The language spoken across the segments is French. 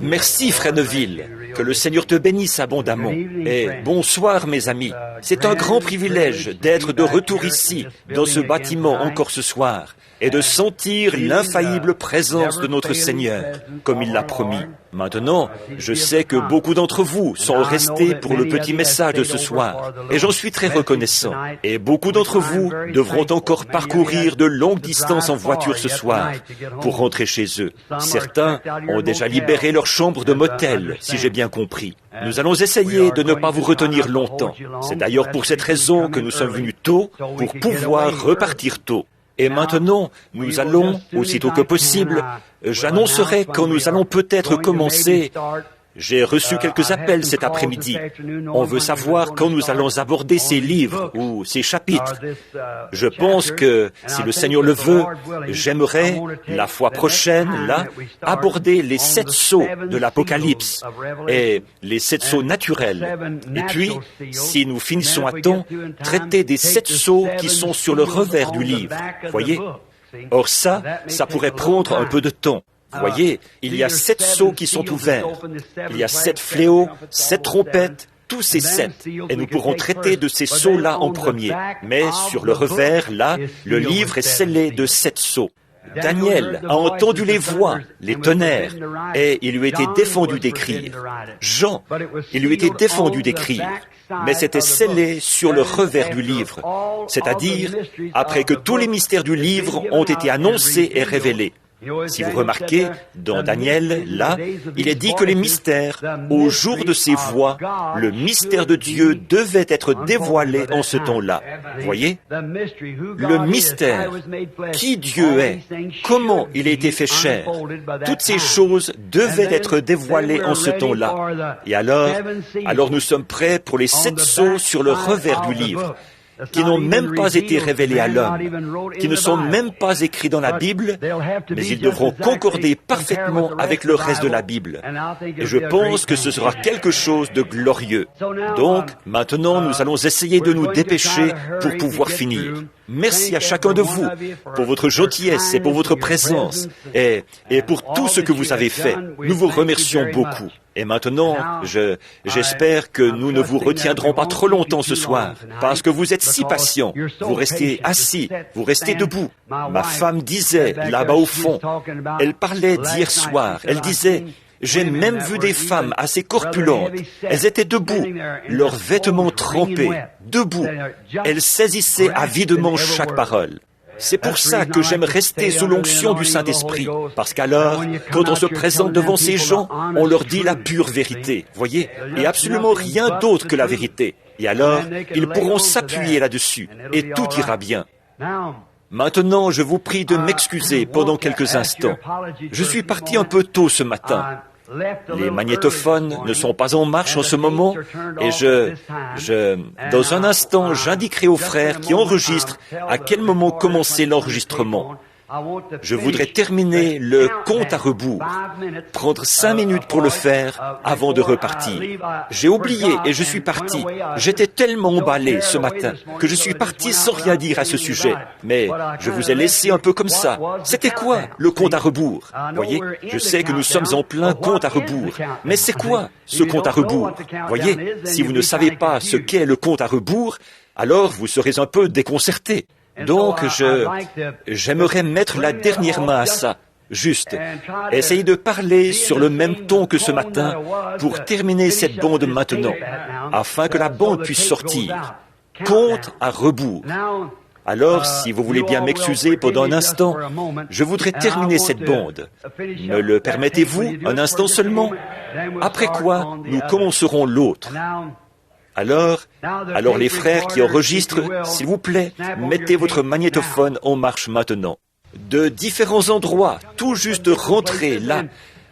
Merci, frère Neville. Que le Seigneur te bénisse abondamment. Et bonsoir, mes amis. C'est un grand privilège d'être de retour ici, dans ce bâtiment encore ce soir, et de sentir l'infaillible présence de notre Seigneur, comme il l'a promis. Maintenant, je sais que beaucoup d'entre vous sont restés pour le petit message de ce soir, et j'en suis très reconnaissant. Et beaucoup d'entre vous devront encore parcourir de longues distances en voiture ce soir pour rentrer chez eux. Certains ont déjà libéré leur chambre de motel, si j'ai bien compris. Nous allons essayer de ne pas vous retenir longtemps. C'est d'ailleurs pour cette raison que nous sommes venus tôt, pour pouvoir repartir tôt. Et maintenant, nous allons, aussitôt que possible, j'annoncerai quand nous allons peut-être commencer. J'ai reçu quelques appels cet après-midi. On veut savoir quand nous allons aborder ces livres ou ces chapitres. Je pense que, si le Seigneur le veut, j'aimerais, la fois prochaine, là, aborder les 7 sceaux de l'Apocalypse et les 7 sceaux naturels. Et puis, si nous finissons à temps, traiter des 7 sceaux qui sont sur le revers du livre. Voyez? Or ça pourrait prendre un peu de temps. Vous voyez, il y a 7 sceaux qui sont ouverts. Il y a 7 fléaux, 7 trompettes, tous ces 7. Et nous pourrons traiter de ces sceaux-là en premier. Mais sur le revers, là, le livre est scellé de 7 sceaux. Daniel a entendu les voix, les tonnerres, et il lui était défendu d'écrire. Jean, il lui était défendu d'écrire. Mais c'était scellé sur le revers du livre, c'est-à-dire après que tous les mystères du livre ont été annoncés et révélés. Si vous remarquez, dans Daniel, là, il est dit que les mystères, au jour de ces voix, le mystère de Dieu devait être dévoilé en ce temps-là. Voyez? Le mystère, qui Dieu est, comment il a été fait chair, toutes ces choses devaient être dévoilées en ce temps-là. Et alors nous sommes prêts pour les 7 sceaux sur le revers du livre, qui n'ont même pas été révélés à l'homme, qui ne sont même pas écrits dans la Bible, mais ils devront concorder parfaitement avec le reste de la Bible. Et je pense que ce sera quelque chose de glorieux. Donc, maintenant, nous allons essayer de nous dépêcher pour pouvoir finir. Merci à chacun de vous pour votre gentillesse et pour votre présence et pour tout ce que vous avez fait. Nous vous remercions beaucoup. Et maintenant, j'espère que nous ne vous retiendrons pas trop longtemps ce soir, parce que vous êtes si patients. Vous restez assis, vous restez debout. Ma femme disait, là-bas au fond, elle parlait d'hier soir, elle disait, j'ai même vu des femmes assez corpulentes. Elles étaient debout, leurs vêtements trempés, debout. Elles saisissaient avidement chaque parole. C'est pour ça que j'aime rester sous l'onction du Saint-Esprit, parce qu'alors, quand on se présente devant ces gens, on leur dit la pure vérité, voyez, et absolument rien d'autre que la vérité. Et alors, ils pourront s'appuyer là-dessus, et tout ira bien. Maintenant, je vous prie de m'excuser pendant quelques instants. Je suis parti un peu tôt ce matin. Les magnétophones ne sont pas en marche en ce moment et dans un instant, j'indiquerai aux frères qui enregistrent à quel moment commencer l'enregistrement. Je voudrais terminer le compte à rebours, prendre 5 minutes pour le faire avant de repartir. J'ai oublié et je suis parti. J'étais tellement emballé ce matin que je suis parti sans rien dire à ce sujet. Mais je vous ai laissé un peu comme ça. C'était quoi le compte à rebours? Voyez, je sais que nous sommes en plein compte à rebours. Mais c'est quoi ce compte à rebours? Voyez, si vous ne savez pas ce qu'est le compte à rebours, alors vous serez un peu déconcerté. Donc, j'aimerais mettre la dernière main à ça, juste. Essayez de parler sur le même ton que ce matin pour terminer cette bande maintenant, afin que la bande puisse sortir. Compte à rebours. Alors, si vous voulez bien m'excuser pendant un instant, je voudrais terminer cette bande. Me le permettez-vous, un instant seulement? Après quoi, nous commencerons l'autre. Alors les frères qui enregistrent, s'il vous plaît, mettez votre magnétophone en marche maintenant. De différents endroits, tout juste rentrés là,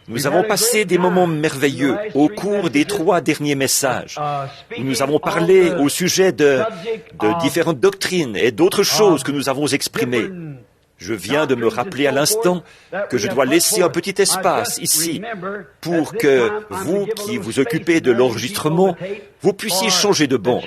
nous avons passé des moments merveilleux au cours des 3 derniers messages. Nous avons parlé au sujet de différentes doctrines et d'autres choses que nous avons exprimées. Je viens de me rappeler à l'instant que je dois laisser un petit espace ici pour que vous qui vous occupez de l'enregistrement, vous puissiez changer de bande.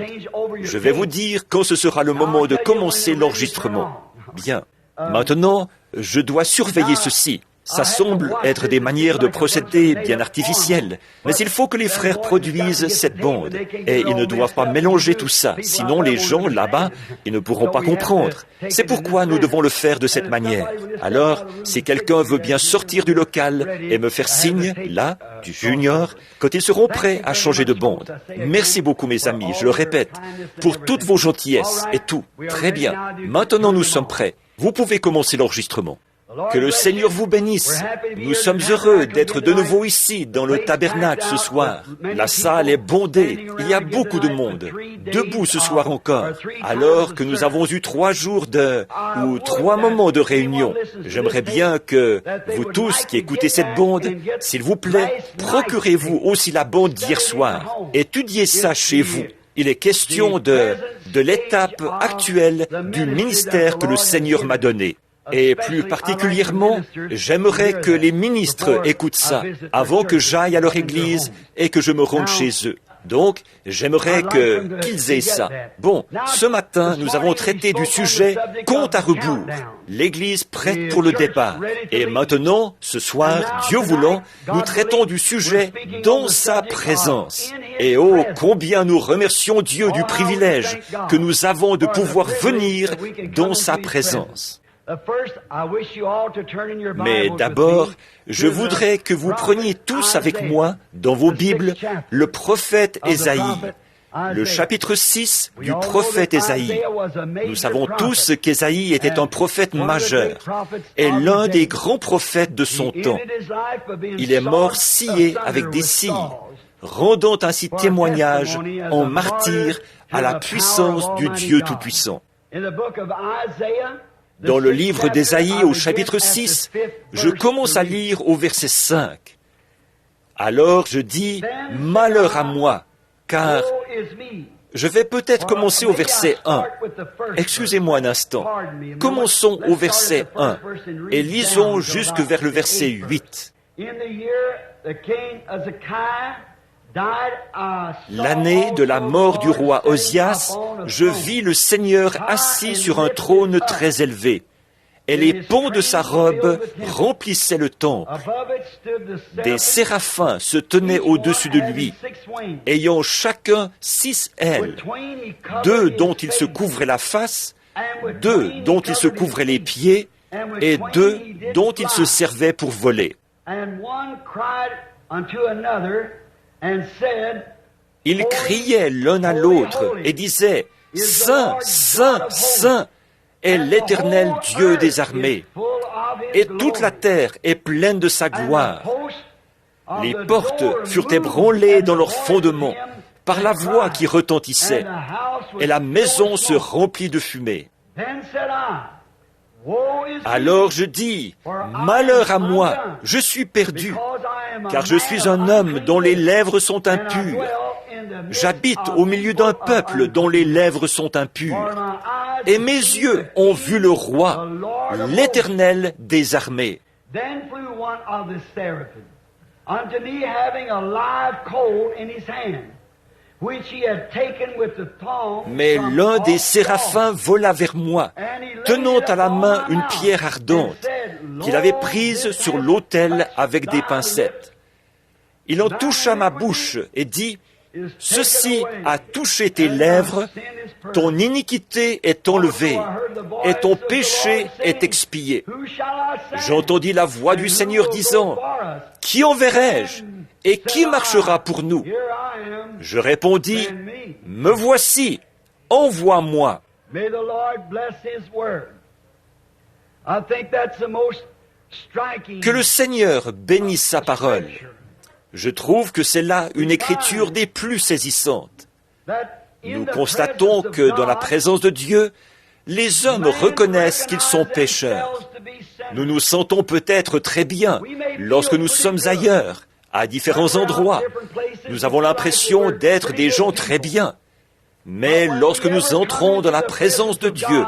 Je vais vous dire quand ce sera le moment de commencer l'enregistrement. Bien. Maintenant, je dois surveiller ceci. Ça semble être des manières de procéder bien artificielles, mais il faut que les frères produisent cette bande. Et ils ne doivent pas mélanger tout ça, sinon les gens là-bas, ils ne pourront pas comprendre. C'est pourquoi nous devons le faire de cette manière. Alors, si quelqu'un veut bien sortir du local et me faire signe, là, du junior, quand ils seront prêts à changer de bande. Merci beaucoup mes amis, je le répète, pour toutes vos gentillesses et tout. Très bien. Maintenant nous sommes prêts. Vous pouvez commencer l'enregistrement. Que le Seigneur vous bénisse. Nous sommes heureux d'être de nouveau ici, dans le tabernacle ce soir. La salle est bondée. Il y a beaucoup de monde. Debout ce soir encore. Alors que nous avons eu 3 jours ou 3 moments de réunion. J'aimerais bien que vous tous qui écoutez cette bande, s'il vous plaît, procurez-vous aussi la bande d'hier soir. Étudiez ça chez vous. Il est question de l'étape actuelle du ministère que le Seigneur m'a donné. Et plus particulièrement, j'aimerais que les ministres écoutent ça avant que j'aille à leur église et que je me rende chez eux. Donc, j'aimerais qu'ils aient ça. Bon, ce matin, nous avons traité du sujet « Compte à rebours ». L'Église prête pour le départ. Et maintenant, ce soir, Dieu voulant, nous traitons du sujet « Dans sa présence ». Et oh, combien nous remercions Dieu du privilège que nous avons de pouvoir venir dans sa présence. Mais d'abord, je voudrais que vous preniez tous avec moi, dans vos Bibles, le prophète Ésaïe, le chapitre 6 du prophète Ésaïe. Nous savons tous qu'Ésaïe était un prophète majeur et l'un des grands prophètes de son temps. Il est mort scié avec des scies, rendant ainsi témoignage en martyr à la puissance du Dieu Tout-Puissant. Dans le livre d'Ésaïe, au chapitre 6, je commence à lire au verset 5. Alors je dis, « Malheur à moi, car je vais peut-être commencer au verset 1. Excusez-moi un instant. Commençons au verset 1 et lisons jusque vers le verset 8. L'année de la mort du roi Osias, je vis le Seigneur assis sur un trône très élevé, et les pans de sa robe remplissaient le temple. Des séraphins se tenaient au-dessus de lui, ayant chacun 6 ailes, 2 dont il se couvrait la face, 2 dont il se couvrait les pieds, et 2 dont il se servait pour voler. Ils criaient l'un à l'autre et disaient « Saint, Saint, Saint est l'Éternel Dieu des armées, et toute la terre est pleine de sa gloire. » Les portes furent ébranlées dans leurs fondements par la voix qui retentissait, et la maison se remplit de fumée. Alors je dis, malheur à moi, je suis perdu, car je suis un homme dont les lèvres sont impures. J'habite au milieu d'un peuple dont les lèvres sont impures. Et mes yeux ont vu le roi, l'Éternel des armées. Mais l'un des séraphins vola vers moi, tenant à la main une pierre ardente, qu'il avait prise sur l'autel avec des pincettes. Il en toucha ma bouche et dit, « Ceci a touché tes lèvres, ton iniquité est enlevée, et ton péché est expié. » J'entendis la voix du Seigneur disant, « Qui enverrai-je ? Et qui marchera pour nous ? » Je répondis, « Me voici, envoie-moi. » Que le Seigneur bénisse sa parole. Je trouve que c'est là une écriture des plus saisissantes. Nous constatons que dans la présence de Dieu, les hommes reconnaissent qu'ils sont pécheurs. Nous nous sentons peut-être très bien lorsque nous sommes ailleurs, à différents endroits. Nous avons l'impression d'être des gens très bien. Mais lorsque nous entrons dans la présence de Dieu,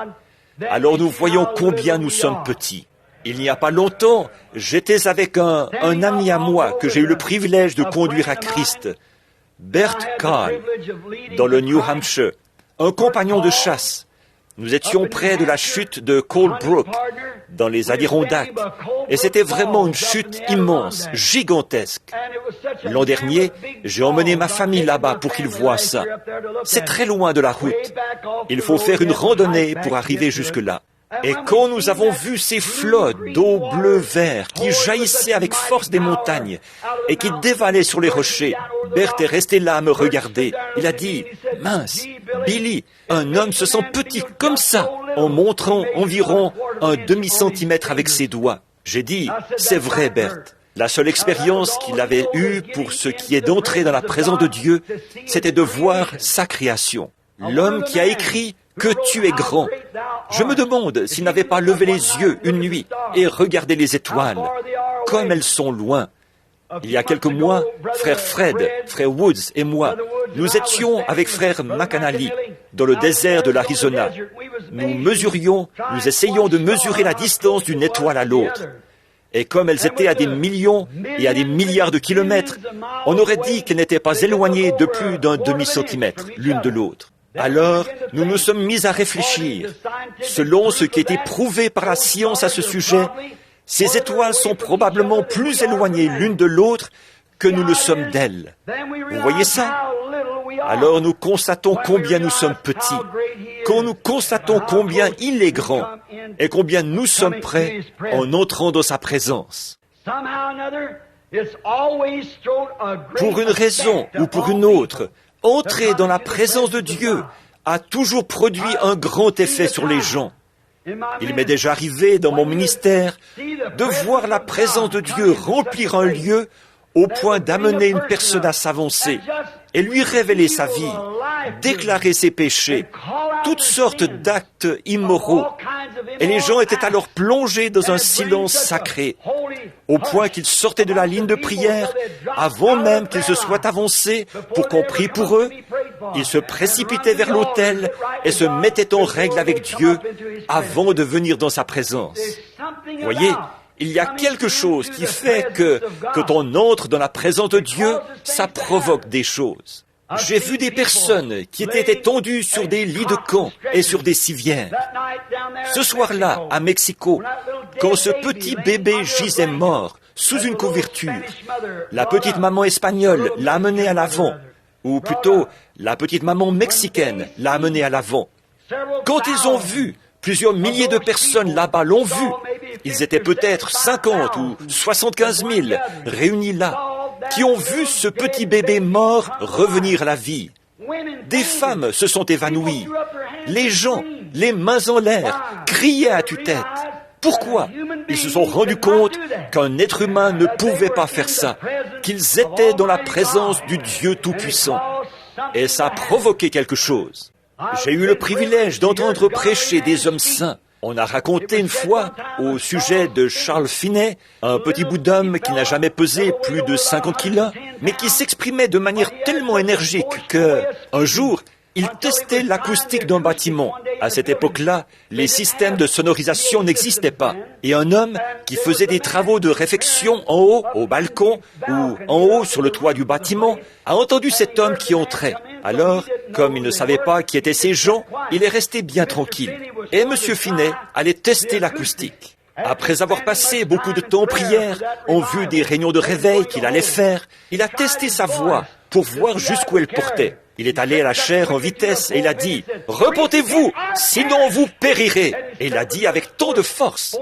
alors nous voyons combien nous sommes petits. Il n'y a pas longtemps, j'étais avec un ami à moi que j'ai eu le privilège de conduire à Christ, Bert Kahn, dans le New Hampshire, un compagnon de chasse. Nous étions près de la chute de Cold Brook, dans les Adirondacks, et c'était vraiment une chute immense, gigantesque. L'an dernier, j'ai emmené ma famille là-bas pour qu'ils voient ça. C'est très loin de la route. Il faut faire une randonnée pour arriver jusque-là. Et quand nous avons vu ces flots d'eau bleu-vert qui jaillissaient avec force des montagnes et qui dévalaient sur les rochers, Bert est resté là à me regarder. Il a dit, « Mince, Billy, un homme se sent petit comme ça, en montrant environ un demi-centimètre avec ses doigts. » J'ai dit, « C'est vrai, Bert. » La seule expérience qu'il avait eue pour ce qui est d'entrer dans la présence de Dieu, c'était de voir sa création. L'homme qui a écrit « Que tu es grand ». Je me demande s'il n'avait pas levé les yeux une nuit et regardé les étoiles, comme elles sont loin. Il y a quelques mois, frère Fred, frère Woods et moi, nous étions avec frère McAnally dans le désert de l'Arizona. Nous essayions de mesurer la distance d'une étoile à l'autre. Et comme elles étaient à des millions et à des milliards de kilomètres, on aurait dit qu'elles n'étaient pas éloignées de plus d'un demi-centimètre l'une de l'autre. Alors, nous nous sommes mis à réfléchir. Selon ce qui a été prouvé par la science à ce sujet, ces étoiles sont probablement plus éloignées l'une de l'autre que nous le sommes d'elles. Vous voyez ça? Alors nous constatons combien nous sommes petits, quand nous constatons combien il est grand et combien nous sommes prêts en entrant dans sa présence. Pour une raison ou pour une autre, entrer dans la présence de Dieu a toujours produit un grand effet sur les gens. Il m'est déjà arrivé dans mon ministère de voir la présence de Dieu remplir un lieu au point d'amener une personne à s'avancer et lui révéler sa vie, déclarer ses péchés, toutes sortes d'actes immoraux. Et les gens étaient alors plongés dans un silence sacré, au point qu'ils sortaient de la ligne de prière avant même qu'ils se soient avancés pour qu'on prie pour eux. Ils se précipitaient vers l'autel et se mettaient en règle avec Dieu avant de venir dans sa présence. Vous voyez, il y a quelque chose qui fait que, quand on entre dans la présence de Dieu, ça provoque des choses. J'ai vu des personnes qui étaient étendues sur des lits de camp et sur des civières. Ce soir-là, à Mexico, quand ce petit bébé gisait mort sous une couverture, la petite maman espagnole l'a amené à l'avant, ou plutôt, la petite maman mexicaine l'a amené à l'avant. Quand ils ont vu, plusieurs milliers de personnes là-bas l'ont vu. Ils étaient peut-être 50 ou 75 000 réunis là, qui ont vu ce petit bébé mort revenir à la vie. Des femmes se sont évanouies. Les gens, les mains en l'air, criaient à tue-tête. Pourquoi? Ils se sont rendus compte qu'un être humain ne pouvait pas faire ça, qu'ils étaient dans la présence du Dieu Tout-Puissant. Et ça a provoqué quelque chose. J'ai eu le privilège d'entendre prêcher des hommes saints. On a raconté une fois, au sujet de Charles Finney, un petit bout d'homme qui n'a jamais pesé plus de 50 kilos, mais qui s'exprimait de manière tellement énergique que, un jour, il testait l'acoustique d'un bâtiment. À cette époque-là, les systèmes de sonorisation n'existaient pas. Et un homme qui faisait des travaux de réfection en haut, au balcon, ou en haut sur le toit du bâtiment, a entendu cet homme qui entrait. Alors, comme il ne savait pas qui étaient ces gens, il est resté bien tranquille. Et M. Finney allait tester l'acoustique. Après avoir passé beaucoup de temps en prière, en vue des réunions de réveil qu'il allait faire, il a testé sa voix pour voir jusqu'où elle portait. Il est allé à la chaire en vitesse et il a dit « Repentez-vous, sinon vous périrez !» Et il a dit avec tant de force,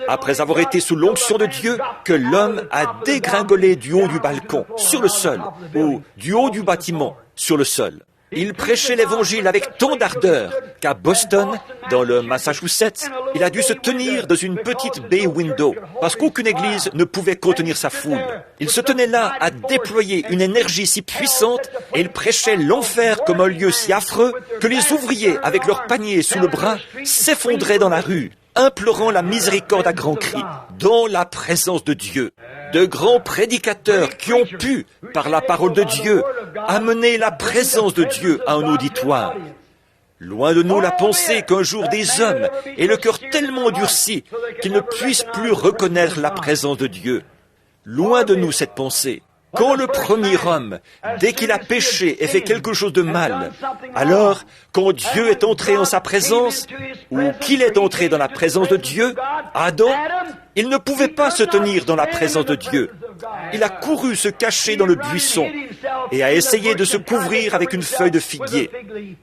après avoir été sous l'onction de Dieu, que l'homme a dégringolé du haut du balcon, sur le sol, ou du haut du bâtiment, sur le sol. Il prêchait l'Évangile avec tant d'ardeur qu'à Boston, dans le Massachusetts, il a dû se tenir dans une petite bay window parce qu'aucune église ne pouvait contenir sa foule. Il se tenait là à déployer une énergie si puissante et il prêchait l'enfer comme un lieu si affreux que les ouvriers, avec leurs paniers sous le bras, s'effondraient dans la rue, implorant la miséricorde à grands cris, dans la présence de Dieu. De grands prédicateurs qui ont pu, par la parole de Dieu, amener la présence de Dieu à un auditoire. Loin de nous la pensée qu'un jour des hommes aient le cœur tellement endurci qu'ils ne puissent plus reconnaître la présence de Dieu. Loin de nous cette pensée. Quand le premier homme, dès qu'il a péché et fait quelque chose de mal, alors, quand Dieu est entré en sa présence, ou qu'il est entré dans la présence de Dieu, Adam, il ne pouvait pas se tenir dans la présence de Dieu. Il a couru se cacher dans le buisson et a essayé de se couvrir avec une feuille de figuier,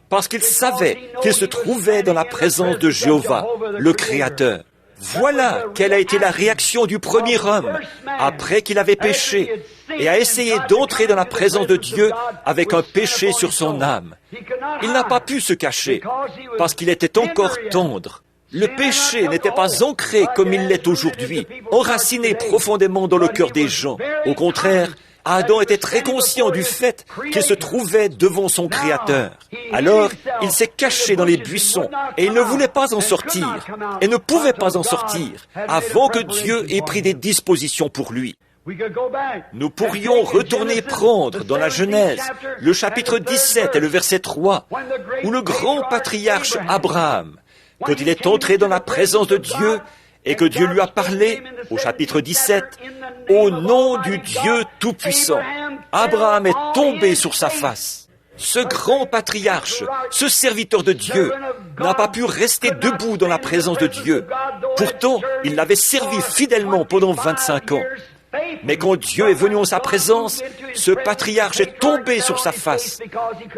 parce qu'il savait qu'il se trouvait dans la présence de Jéhovah, le Créateur. Voilà quelle a été la réaction du premier homme après qu'il avait péché et a essayé d'entrer dans la présence de Dieu avec un péché sur son âme. Il n'a pas pu se cacher parce qu'il était encore tendre. Le péché n'était pas ancré comme il l'est aujourd'hui, enraciné profondément dans le cœur des gens. Au contraire, Adam était très conscient du fait qu'il se trouvait devant son Créateur. Alors, il s'est caché dans les buissons et il ne voulait pas en sortir et ne pouvait pas en sortir avant que Dieu ait pris des dispositions pour lui. Nous pourrions retourner prendre dans la Genèse le chapitre 17 et le verset 3, où le grand patriarche Abraham, quand il est entré dans la présence de Dieu et que Dieu lui a parlé, au chapitre 17, au nom du Dieu Tout-Puissant, Abraham est tombé sur sa face. Ce grand patriarche, ce serviteur de Dieu, n'a pas pu rester debout dans la présence de Dieu. Pourtant, il l'avait servi fidèlement pendant 25 ans. Mais quand Dieu est venu en sa présence, ce patriarche est tombé sur sa face,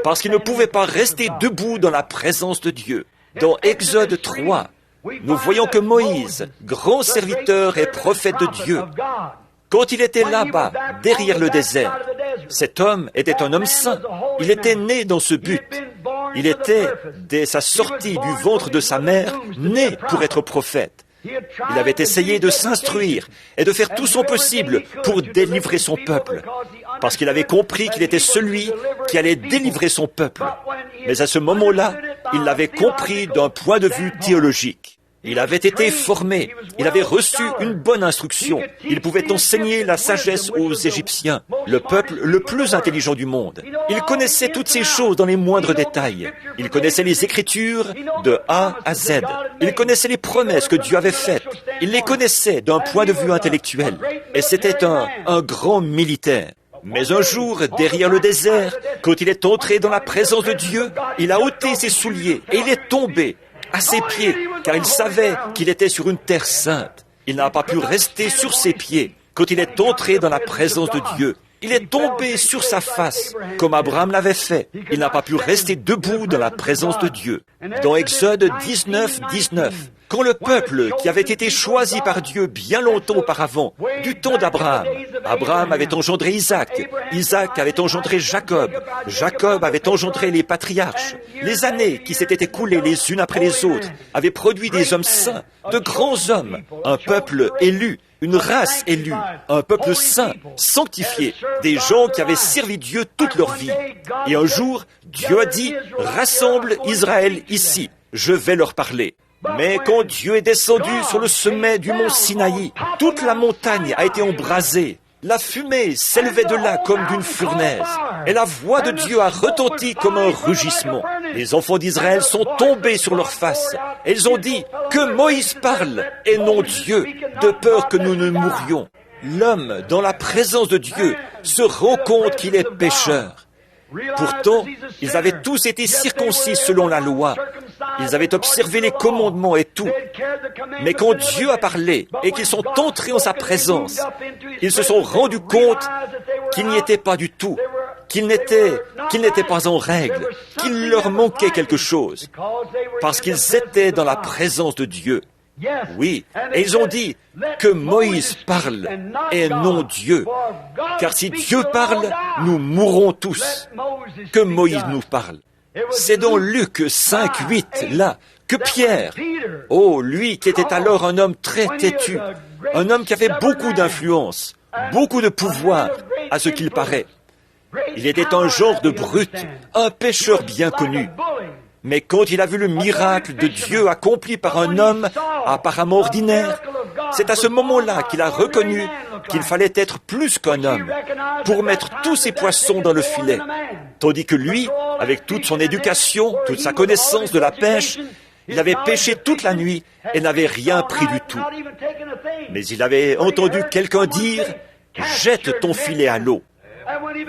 parce qu'il ne pouvait pas rester debout dans la présence de Dieu. Dans Exode 3, nous voyons que Moïse, grand serviteur et prophète de Dieu, quand il était là-bas, derrière le désert, cet homme était un homme saint. Il était né dans ce but. Il était, dès sa sortie du ventre de sa mère, né pour être prophète. Il avait essayé de s'instruire et de faire tout son possible pour délivrer son peuple, parce qu'il avait compris qu'il était celui qui allait délivrer son peuple. Mais à ce moment-là, il l'avait compris d'un point de vue théologique. Il avait été formé, il avait reçu une bonne instruction, il pouvait enseigner la sagesse aux Égyptiens, le peuple le plus intelligent du monde. Il connaissait toutes ces choses dans les moindres détails. Il connaissait les Écritures de A à Z. Il connaissait les promesses que Dieu avait faites. Il les connaissait d'un point de vue intellectuel. Et c'était un grand militaire. Mais un jour, derrière le désert, quand il est entré dans la présence de Dieu, il a ôté ses souliers et il est tombé à ses pieds, car il savait qu'il était sur une terre sainte. Il n'a pas pu rester sur ses pieds quand il est entré dans la présence de Dieu. Il est tombé sur sa face, comme Abraham l'avait fait. Il n'a pas pu rester debout dans la présence de Dieu. Dans Exode 19, 19, quand le peuple qui avait été choisi par Dieu bien longtemps auparavant, du temps d'Abraham, Abraham avait engendré Isaac, Isaac avait engendré Jacob, Jacob avait engendré les patriarches. Les années qui s'étaient écoulées les unes après les autres avaient produit des hommes saints, de grands hommes, un peuple élu, une race élue, un peuple saint, sanctifié, des gens qui avaient servi Dieu toute leur vie. Et un jour, Dieu a dit, « Rassemble Israël ici, je vais leur parler. » Mais quand Dieu est descendu sur le sommet du mont Sinaï, toute la montagne a été embrasée. La fumée s'élevait de là comme d'une fournaise, et la voix de Dieu a retenti comme un rugissement. Les enfants d'Israël sont tombés sur leur face, et ils ont dit « Que Moïse parle, et non Dieu, de peur que nous ne mourions. » L'homme, dans la présence de Dieu, se rend compte qu'il est pécheur. Pourtant, ils avaient tous été circoncis selon la loi. Ils avaient observé les commandements et tout. Mais quand Dieu a parlé et qu'ils sont entrés en sa présence, ils se sont rendus compte qu'ils n'y étaient pas du tout, qu'ils n'étaient pas en règle, qu'il leur manquait quelque chose, parce qu'ils étaient dans la présence de Dieu. Oui, et ils ont dit que Moïse parle et non Dieu, car si Dieu parle, nous mourrons tous. Que Moïse nous parle. C'est dans Luc 5, 8, là, que Pierre, oh, lui qui était alors un homme très têtu, un homme qui avait beaucoup d'influence, beaucoup de pouvoir, à ce qu'il paraît. Il était un genre de brute, un pécheur bien connu. Mais quand il a vu le miracle de Dieu accompli par un homme apparemment ordinaire, c'est à ce moment-là qu'il a reconnu qu'il fallait être plus qu'un homme pour mettre tous ses poissons dans le filet. Tandis que lui, avec toute son éducation, toute sa connaissance de la pêche, il avait pêché toute la nuit et n'avait rien pris du tout. Mais il avait entendu quelqu'un dire « Jette ton filet à l'eau ».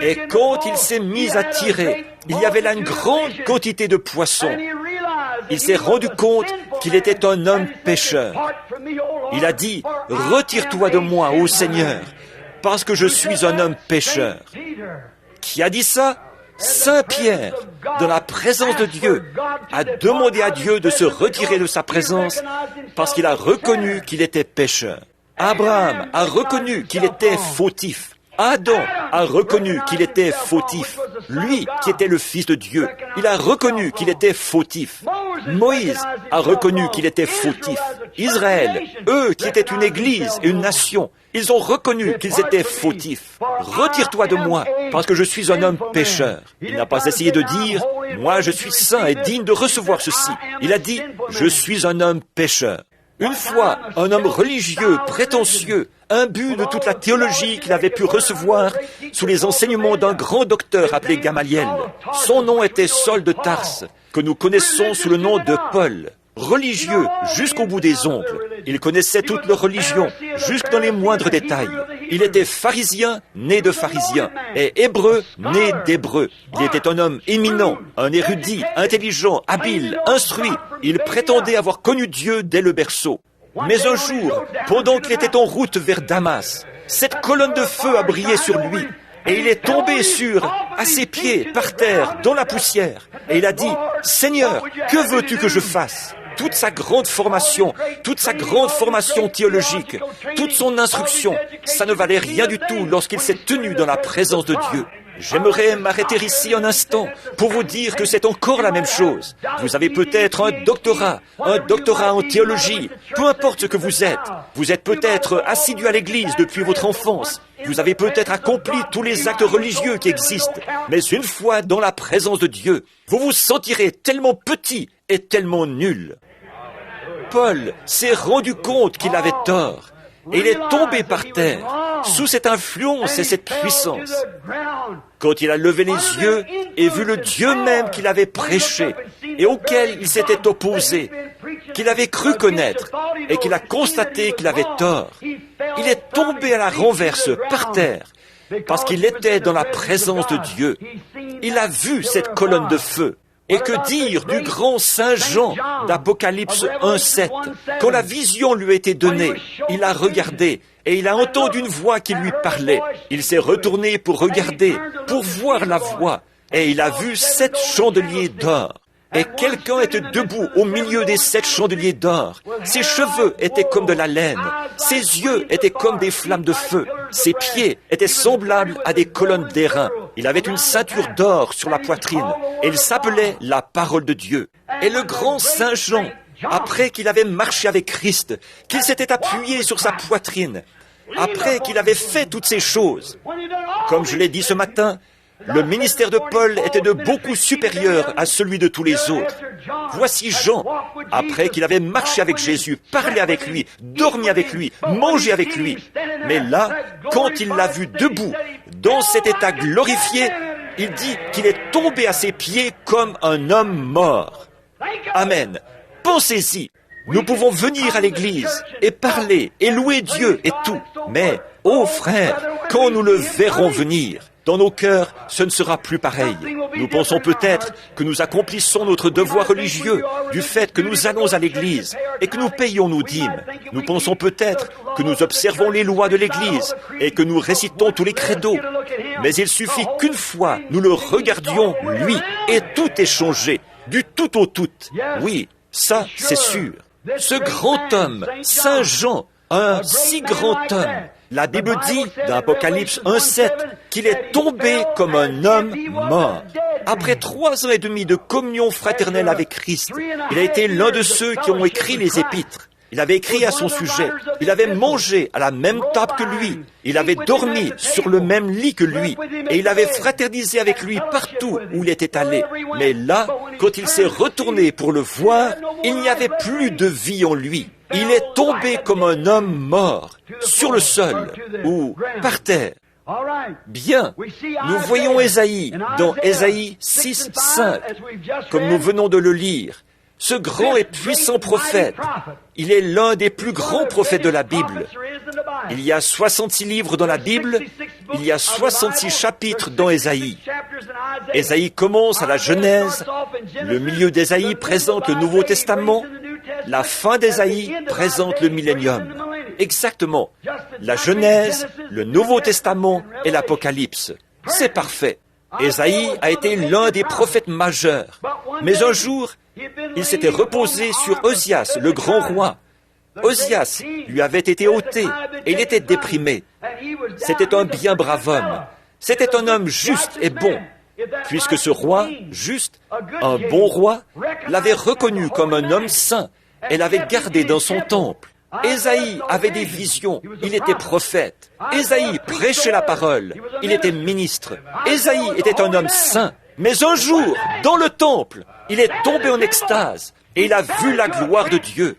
Et quand il s'est mis à tirer, il y avait là une grande quantité de poissons. Il s'est rendu compte qu'il était un homme pécheur. Il a dit, « Retire-toi de moi, ô Seigneur, parce que je suis un homme pécheur. » Qui a dit ça? Saint Pierre, dans la présence de Dieu, a demandé à Dieu de se retirer de sa présence parce qu'il a reconnu qu'il était pécheur. Abraham a reconnu qu'il était fautif. Adam a reconnu qu'il était fautif. Lui, qui était le Fils de Dieu, il a reconnu qu'il était fautif. Moïse a reconnu qu'il était fautif. Israël, eux qui étaient une église et une nation, ils ont reconnu qu'ils étaient fautifs. Retire-toi de moi, parce que je suis un homme pécheur. Il n'a pas essayé de dire, moi je suis saint et digne de recevoir ceci. Il a dit, je suis un homme pécheur. Une fois, un homme religieux, prétentieux, imbu de toute la théologie qu'il avait pu recevoir sous les enseignements d'un grand docteur appelé Gamaliel. Son nom était Saul de Tarse, que nous connaissons sous le nom de Paul. Religieux jusqu'au bout des ongles. Il connaissait toute leur religion, jusque dans les moindres détails. Il était pharisien, né de pharisien, et hébreu, né d'hébreu. Il était un homme éminent, un érudit, intelligent, habile, instruit. Il prétendait avoir connu Dieu dès le berceau. Mais un jour, pendant qu'il était en route vers Damas, cette colonne de feu a brillé sur lui, et il est tombé à ses pieds, par terre, dans la poussière. Et il a dit, « Seigneur, que veux-tu que je fasse ?» Toute sa grande formation théologique, toute son instruction, ça ne valait rien du tout lorsqu'il s'est tenu dans la présence de Dieu. J'aimerais m'arrêter ici un instant pour vous dire que c'est encore la même chose. Vous avez peut-être un doctorat en théologie, peu importe ce que vous êtes. Vous êtes peut-être assidu à l'église depuis votre enfance. Vous avez peut-être accompli tous les actes religieux qui existent. Mais une fois dans la présence de Dieu, vous vous sentirez tellement petit et tellement nul. Paul s'est rendu compte qu'il avait tort. Et il est tombé par terre, sous cette influence et cette puissance. Quand il a levé les yeux et vu le Dieu même qu'il avait prêché et auquel il s'était opposé, qu'il avait cru connaître et qu'il a constaté qu'il avait tort, il est tombé à la renverse par terre parce qu'il était dans la présence de Dieu. Il a vu cette colonne de feu. Et que dire du grand Saint Jean d'Apocalypse 1:7? Quand la vision lui a été donnée, il a regardé et il a entendu une voix qui lui parlait. Il s'est retourné pour regarder, pour voir la voix, et il a vu 7 chandeliers d'or. Et quelqu'un était debout au milieu des 7 chandeliers d'or. Ses cheveux étaient comme de la laine. Ses yeux étaient comme des flammes de feu. Ses pieds étaient semblables à des colonnes d'airain. Il avait une ceinture d'or sur la poitrine. Et il s'appelait la parole de Dieu. Et le grand Saint Jean, après qu'il avait marché avec Christ, qu'il s'était appuyé sur sa poitrine, après qu'il avait fait toutes ces choses, comme je l'ai dit ce matin, le ministère de Paul était de beaucoup supérieur à celui de tous les autres. Voici Jean, après qu'il avait marché avec Jésus, parlé avec lui, dormi avec lui, mangé avec lui. Mais là, quand il l'a vu debout, dans cet état glorifié, il dit qu'il est tombé à ses pieds comme un homme mort. Amen. Pensez-y. Nous pouvons venir à l'église et parler et louer Dieu et tout. Mais, ô frères, quand nous le verrons venir, dans nos cœurs, ce ne sera plus pareil. Nous pensons peut-être que nous accomplissons notre devoir religieux du fait que nous allons à l'église et que nous payons nos dîmes. Nous pensons peut-être que nous observons les lois de l'église et que nous récitons tous les credos. Mais il suffit qu'une fois nous le regardions, lui, et tout est changé, du tout au tout. Oui, ça, c'est sûr. Ce grand homme, Saint Jean, un si grand homme, la Bible dit, dans Apocalypse 1:7, qu'il est tombé comme un homme mort. Après 3 ans et demi de communion fraternelle avec Christ, il a été l'un de ceux qui ont écrit les épîtres. Il avait écrit à son sujet. Il avait mangé à la même table que lui. Il avait dormi sur le même lit que lui. Et il avait fraternisé avec lui partout où il était allé. Mais là, quand il s'est retourné pour le voir, il n'y avait plus de vie en lui. Il est tombé comme un homme mort, sur le sol ou par terre. Bien, nous voyons Ésaïe dans Ésaïe 6:5, comme nous venons de le lire. Ce grand et puissant prophète, il est l'un des plus grands prophètes de la Bible. Il y a 66 livres dans la Bible, il y a 66 chapitres dans Ésaïe. Ésaïe commence à la Genèse, le milieu d'Ésaïe présente le Nouveau Testament, la fin d'Ésaïe présente le millénium. Exactement, la Genèse, le Nouveau Testament et l'Apocalypse. C'est parfait. Ésaïe a été l'un des prophètes majeurs. Mais un jour, il s'était reposé sur Osias, le grand roi. Osias lui avait été ôté et il était déprimé. C'était un bien brave homme. C'était un homme juste et bon. Puisque ce roi, juste, un bon roi, l'avait reconnu comme un homme saint et l'avait gardé dans son temple. Ésaïe avait des visions, il était prophète. Ésaïe prêchait la parole, il était ministre. Ésaïe était un homme saint. Mais un jour, dans le temple, il est tombé en extase et il a vu la gloire de Dieu.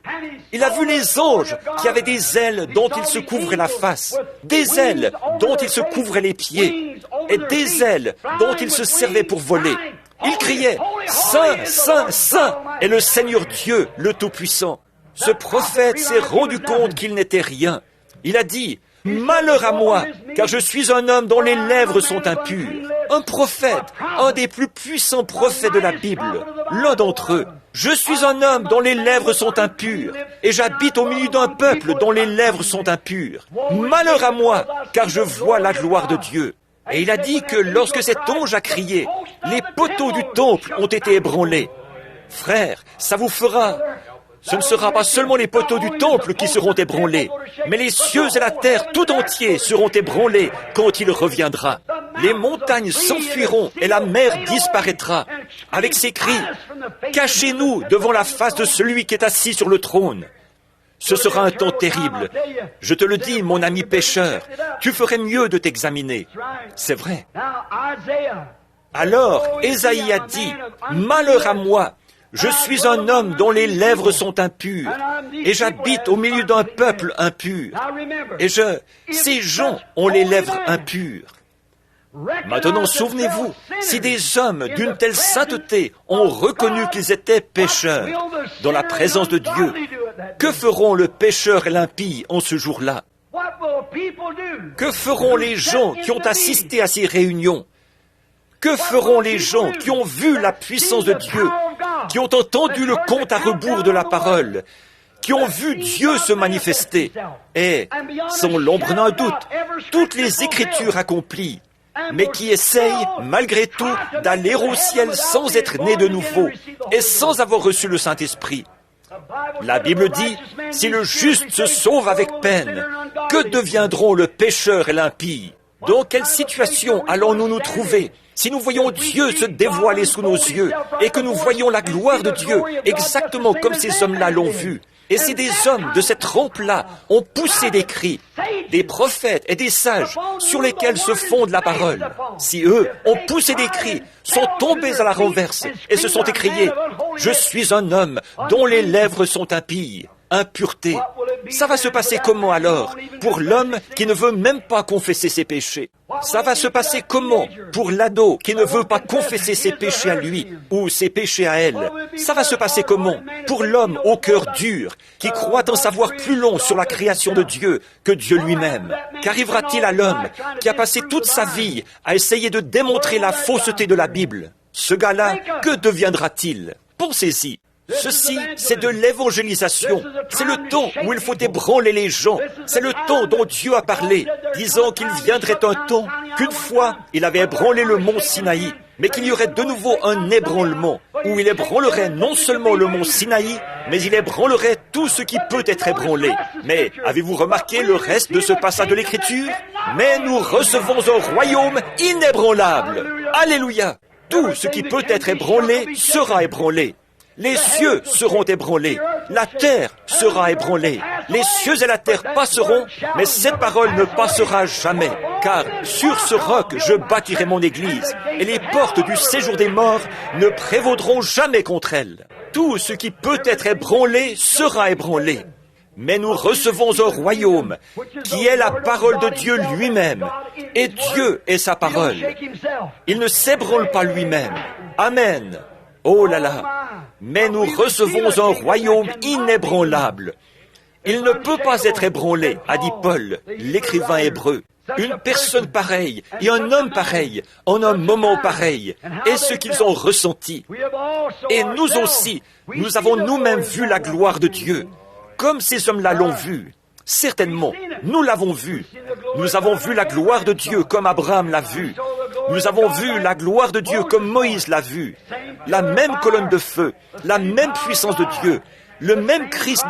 Il a vu les anges qui avaient des ailes dont ils se couvraient la face, des ailes dont ils se couvraient les pieds et des ailes dont ils se servaient pour voler. Il criait « Saint, Saint, Saint est le Seigneur Dieu, le Tout-Puissant ». Ce prophète s'est rendu compte qu'il n'était rien. Il a dit « Malheur à moi, car je suis un homme dont les lèvres sont impures. » Un prophète, un des plus puissants prophètes de la Bible, l'un d'entre eux. « Je suis un homme dont les lèvres sont impures, et j'habite au milieu d'un peuple dont les lèvres sont impures. Malheur à moi, car je vois la gloire de Dieu. » Et il a dit que lorsque cet ange a crié, les poteaux du temple ont été ébranlés. Frère, ça vous fera... Ce ne sera pas seulement les poteaux du temple qui seront ébranlés, mais les cieux et la terre tout entiers seront ébranlés quand il reviendra. Les montagnes s'enfuiront et la mer disparaîtra. Avec ces cris, « Cachez-nous devant la face de celui qui est assis sur le trône !» Ce sera un temps terrible. Je te le dis, mon ami pécheur, tu ferais mieux de t'examiner. C'est vrai. Alors, Ésaïe a dit, « Malheur à moi ! Je suis un homme dont les lèvres sont impures, et j'habite au milieu d'un peuple impur. Et ces gens ont les lèvres impures. » Maintenant, souvenez-vous, si des hommes d'une telle sainteté ont reconnu qu'ils étaient pécheurs dans la présence de Dieu, que feront le pécheur et l'impie en ce jour-là? Que feront les gens qui ont assisté à ces réunions? Que feront les gens qui ont vu la puissance de Dieu, qui ont entendu le compte à rebours de la parole, qui ont vu Dieu se manifester, et, sans l'ombre d'un doute, toutes les Écritures accomplies, mais qui essayent, malgré tout, d'aller au ciel sans être nés de nouveau et sans avoir reçu le Saint-Esprit. La Bible dit, si le juste se sauve avec peine, que deviendront le pécheur et l'impie? Dans quelle situation allons-nous nous trouver si nous voyons Dieu se dévoiler sous nos yeux et que nous voyons la gloire de Dieu exactement comme ces hommes-là l'ont vu? Et si des hommes de cette trempe-là ont poussé des cris, des prophètes et des sages sur lesquels se fonde la parole, si eux ont poussé des cris, sont tombés à la renverse et se sont écriés « Je suis un homme dont les lèvres sont impies ». Impureté. Ça va se passer comment alors pour l'homme qui ne veut même pas confesser ses péchés? Ça va se passer comment pour l'ado qui ne veut pas confesser ses péchés à lui ou ses péchés à elle? Ça va se passer comment pour l'homme au cœur dur qui croit en savoir plus long sur la création de Dieu que Dieu lui-même? Qu'arrivera-t-il à l'homme qui a passé toute sa vie à essayer de démontrer la fausseté de la Bible? Ce gars-là, que deviendra-t-il? Pensez-y. Ceci, c'est de l'évangélisation. C'est le temps où il faut ébranler les gens. C'est le temps dont Dieu a parlé, disant qu'il viendrait un temps qu'une fois, il avait ébranlé le mont Sinaï, mais qu'il y aurait de nouveau un ébranlement, où il ébranlerait non seulement le mont Sinaï, mais il ébranlerait tout ce qui peut être ébranlé. Mais avez-vous remarqué le reste de ce passage de l'Écriture? Mais nous recevons un royaume inébranlable. Alléluia! Tout ce qui peut être ébranlé sera ébranlé. Les cieux seront ébranlés, la terre sera ébranlée. Les cieux et la terre passeront, mais cette parole ne passera jamais. Car sur ce roc, je bâtirai mon église, et les portes du séjour des morts ne prévaudront jamais contre elle. Tout ce qui peut être ébranlé sera ébranlé. Mais nous recevons un royaume qui est la parole de Dieu lui-même, et Dieu est sa parole. Il ne s'ébranle pas lui-même. Amen. Oh là là! Mais nous recevons un royaume inébranlable. Il ne peut pas être ébranlé, a dit Paul, l'écrivain hébreu. Une personne pareille et un homme pareil, en un moment pareil, et ce qu'ils ont ressenti. Et nous aussi, nous avons nous-mêmes vu la gloire de Dieu, comme ces hommes-là l'ont vu. Certainement, nous l'avons vu. Nous avons vu la gloire de Dieu comme Abraham l'a vu. Nous avons vu la gloire de Dieu comme Moïse l'a vu. La même colonne de feu, la même puissance de Dieu, le même Christ